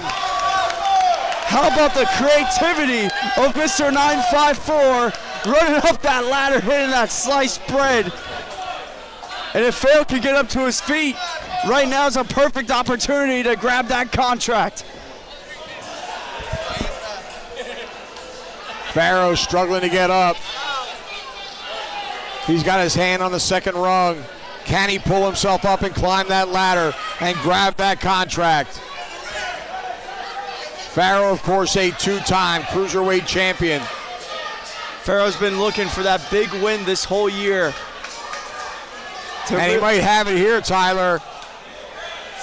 How about the creativity of Mr. 954 running up that ladder, hitting that sliced bread. And if Farrow can get up to his feet, right now is a perfect opportunity to grab that contract. Farrow struggling to get up. He's got his hand on the second rung. Can he pull himself up and climb that ladder and grab that contract? Farrow, of course, a two-time Cruiserweight champion. Farrow's been looking for that big win this whole year. And he might have it here, Tyler.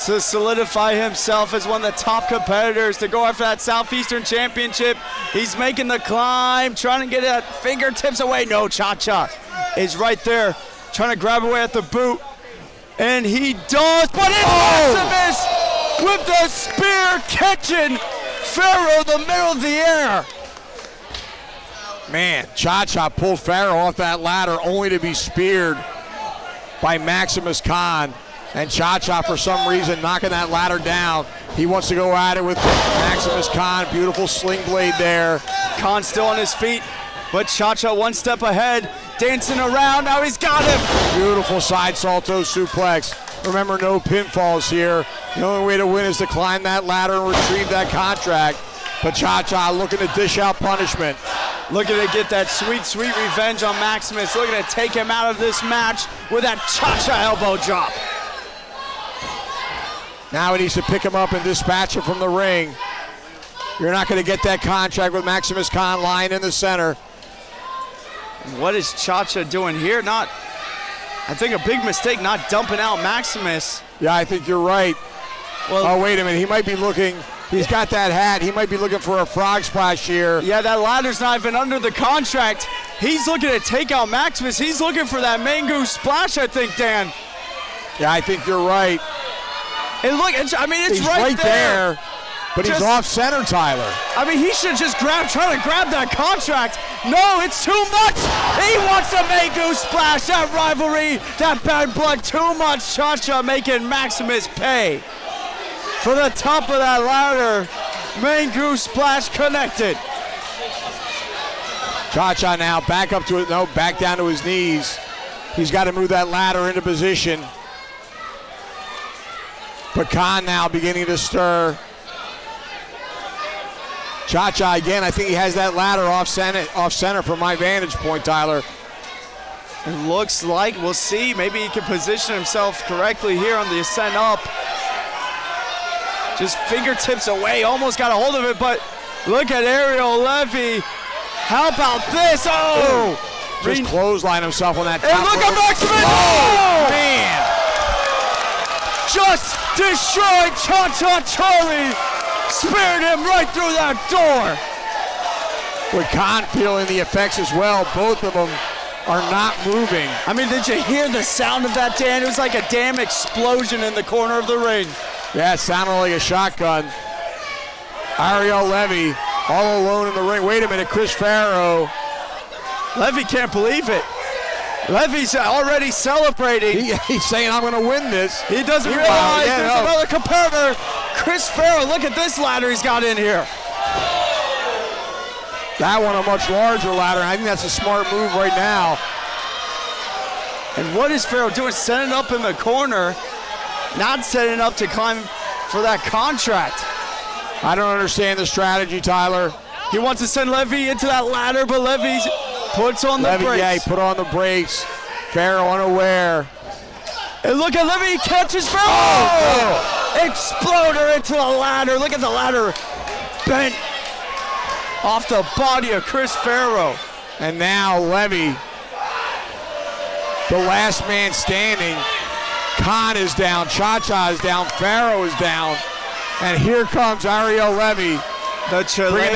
To solidify himself as one of the top competitors to go after that Southeastern Championship. He's making the climb, trying to get that fingertips away. No, Cha-Cha is right there, trying to grab away at the boot. And he does, but it's Maximus with the spear catching Farrow the middle of the air. Man, Cha-Cha pulled Farrow off that ladder only to be speared by Maximus Khan. And Cha-Cha, for some reason, knocking that ladder down. He wants to go at it with Maximus Khan. Beautiful sling blade there. Khan still on his feet, but Cha-Cha one step ahead, dancing around. Now he's got him. Beautiful side salto suplex. Remember, no pinfalls here. The only way to win is to climb that ladder and retrieve that contract. But Cha-Cha looking to dish out punishment. Looking to get that sweet, sweet revenge on Maximus. Looking to take him out of this match with that Cha-Cha elbow drop. Now he needs to pick him up and dispatch him from the ring. You're not going to get that contract with Maximus Khan lying in the center. What is Cha-Cha doing here? I think a big mistake not dumping out Maximus. Yeah, I think you're right. Well, oh, wait a minute. He might be looking. He's got that hat. He might be looking for a frog splash here. Yeah, that ladder's not even under the contract. He's looking to take out Maximus. He's looking for that Mango splash, I think, Dan. Yeah, I think you're right. And look, it's He's right there. But he's off center, Tyler. I mean, he should just try to grab that contract. No, it's too much. He wants to make Goose splash. That rivalry, that bad blood, too much. Cha-Cha making Maximus pay. For the top of that ladder, main Goose splash connected. Cha-Cha now back up to it. No, back down to his knees. He's got to move that ladder into position. Pecan now beginning to stir. Cha-Cha again, I think he has that ladder off center from my vantage point, Tyler. It looks like, we'll see, maybe he can position himself correctly here on the ascent up. Just fingertips away, almost got a hold of it, but look at Ariel Levy. How about this? Oh! Just clothesline himself on that top And look at Maximus! Oh, man! Just destroyed Cha-Cha Charlie! Speared him right through that door. With Khan feeling the effects as well, both of them are not moving. I mean, did you hear the sound of that, Dan? It was like a damn explosion in the corner of the ring. Yeah, it sounded like a shotgun. Ariel Levy all alone in the ring. Wait a minute, Chris Farrow. Levy can't believe it. Levy's already celebrating. He's saying, I'm going to win this. He doesn't realize there's another competitor. Chris Farrow, look at this ladder he's got in here. That one a much larger ladder. I think that's a smart move right now. And what is Farrow doing? Setting up in the corner, not setting up to climb for that contract. I don't understand the strategy, Tyler. He wants to send Levy into that ladder, but Levy puts on the brakes. Yeah, he put on the brakes. Farrow unaware. And look at Levy, he catches Farrow. Oh! Exploder into the ladder. Look at the ladder bent off the body of Chris Farrow. And now Levy, the last man standing. Khan is down, Cha-Cha is down, Farrow is down. And here comes Ariel Levy. The Chilean.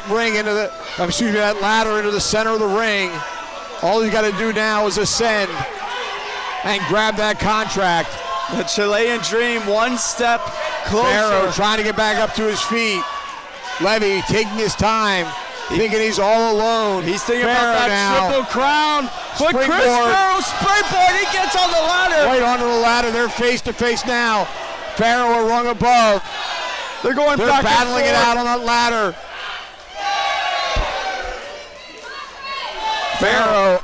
Bringing that ladder into the center of the ring. All he's got to do now is ascend and grab that contract. The Chilean dream, one step closer. Farrow trying to get back up to his feet. Levy taking his time, thinking he's all alone. He's thinking Farrow about that now. triple crown. But Chris Farrow springboard, he gets on the ladder. Right onto the ladder, they're face to face now. Farrow a rung above. They're battling it out on that ladder. Farrow,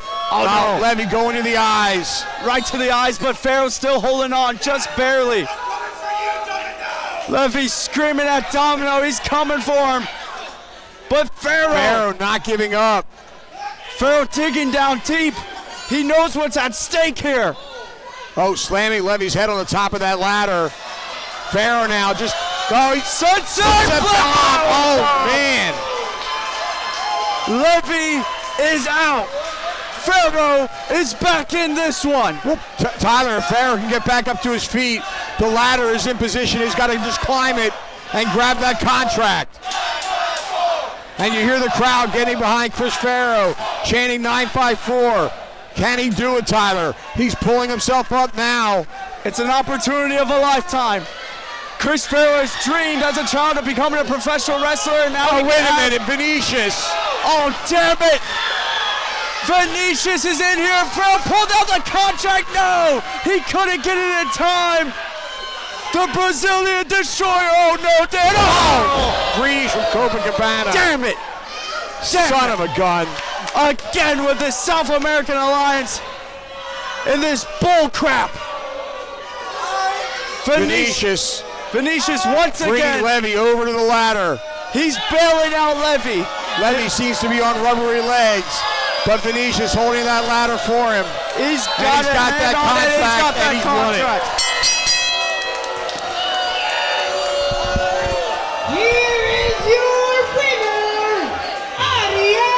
Levy going to the eyes. Right to the eyes, but Farrow's still holding on, just barely. Levy screaming at Domino, he's coming for him. But Farrow not giving up. Farrow digging down deep. He knows what's at stake here. Oh, slamming Levy's head on the top of that ladder. Farrow now just, he's sunset bomb. Oh, man. Levy is out. Farrow is back in this one. Tyler, if Farrow can get back up to his feet, the ladder is in position. He's got to just climb it and grab that contract. And you hear the crowd getting behind Chris Farrow, chanting 954. Can he do it, Tyler? He's pulling himself up now. It's an opportunity of a lifetime. Chris Farrow has dreamed as a child of becoming a professional wrestler, and now wait a minute, Venetius. Oh, damn it. Venetius is in here. Farrow pulled out the contract. No, he couldn't get it in time. The Brazilian Destroyer. Oh, no, Dan. Oh! Rhys from Copacabana. Damn it. Son of a gun. Again with this South American Alliance in this bull crap. Venetius once again. Bringing Levy over to the ladder. He's bailing out Levy. Levy seems to be on rubbery legs, but Venetius holding that ladder for him. He's got that contract, and he's won it. Here is your winner, Ariel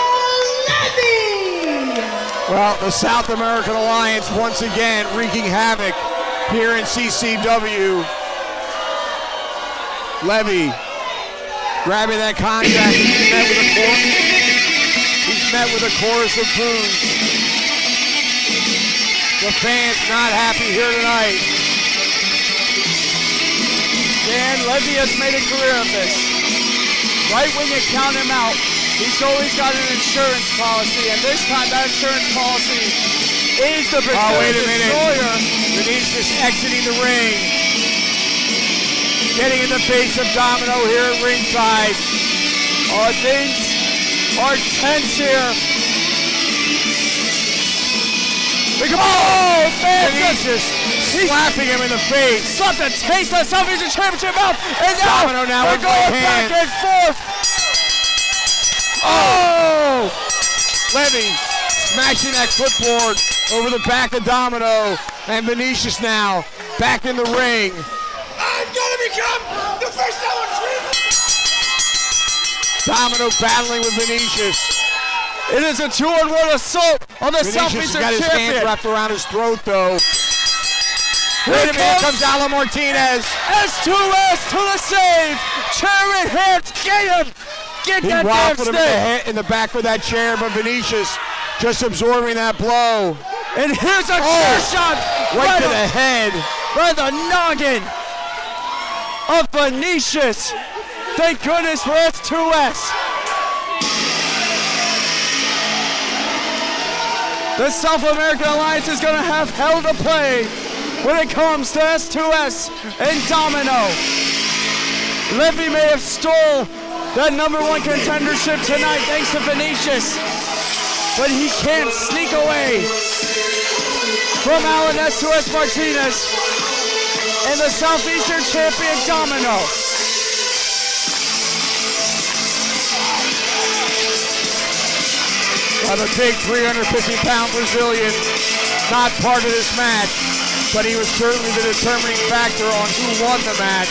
Levy. Well, the South American Alliance once again wreaking havoc here in CCW. Levy grabbing that contract. He's met with a chorus of boos. The fans not happy here tonight. Dan Levy has made a career of this. Right when you count him out, he's always got an insurance policy, and this time that insurance policy is the Brazilian wait a minute. Destroyer. Vinicius exiting the ring. Getting in the face of Domino here at ringside. Oh, things are tense here. Oh, man! Vinicius slapping him in the face. Slapped a taste of the Southeastern Championship out, and now Domino now they're with going right back hand. and forth. Oh! Levy smashing that clipboard over the back of Domino. And Vinicius now back in the ring. I'm gonna become the first ever Domino battling with Vinicius. It is a 2-on-1 assault on the Vinicius has Southeastern got his hands Champion. wrapped around his throat though. Wait a minute, here comes Alan Martinez. S2S to the save. Chair in hands, get him. Get He that damn wafted him stick. in the back with that chair, but Vinicius just absorbing that blow. And here's a chair shot. Right to the head. Right the noggin of Vinicius. Thank goodness for S2S. The South American Alliance is going to have hell to play when it comes to S2S and Domino. Levy may have stole that #1 contendership tonight thanks to Vinicius, but he can't sneak away from Alan S2S Martinez and the Southeastern Champion Domino. Well, the big 350-pound Brazilian, not part of this match, but he was certainly the determining factor on who won the match.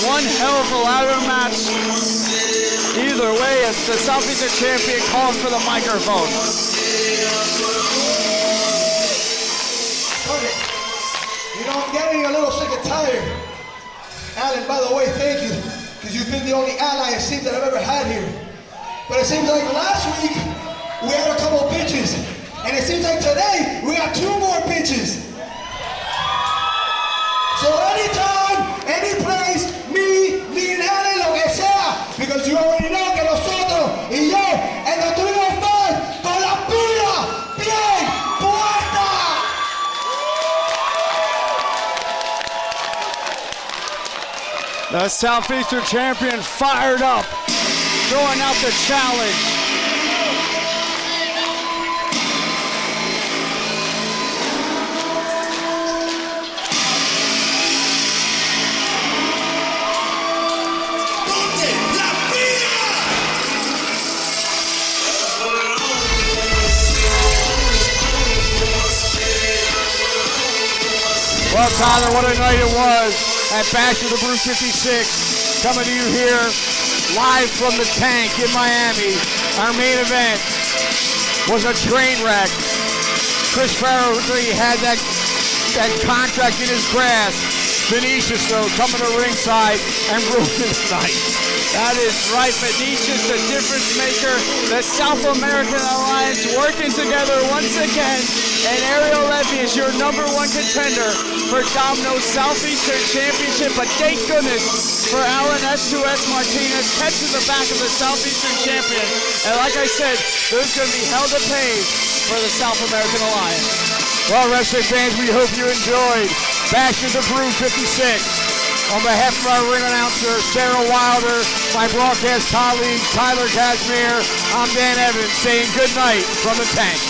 One hell of a ladder match. Either way, as the Southeastern Champion calls for the microphone. You know, I'm getting a little sick and tired. Alan, by the way, thank you, because you've been the only ally it seems that I've ever had here. But it seems like last week, we had a couple bitches. And it seems like today, we got 2 more bitches. So anytime, any place, me and Alan, lo que sea, because you already know que nosotros y yo, en the 305, con la pila bien puesta. The Southeastern Champion fired up, throwing out the challenge. Well, Tyler, what a night it was at Bash of the Brew 56. Coming to you here live from the tank in Miami. Our main event was a train wreck. Chris Farrow had that contract in his grasp. Vinicius, though, coming to ringside and ruining the night. That is right, Vinicius, the difference maker. The South American Alliance working together once again. And Ariel Levy is your #1 contender for Domino's Southeastern Championship. But thank goodness for Alan S2S Martinez catching the back of the Southeastern Champion. And like I said, there's going to be hell to pay for the South American Alliance. Well, wrestling fans, we hope you enjoyed Bash of the Brew 56. On behalf of our ring announcer, Sarah Wilder, my broadcast colleague, Tyler Kasmir, I'm Dan Evans saying good night from the tank.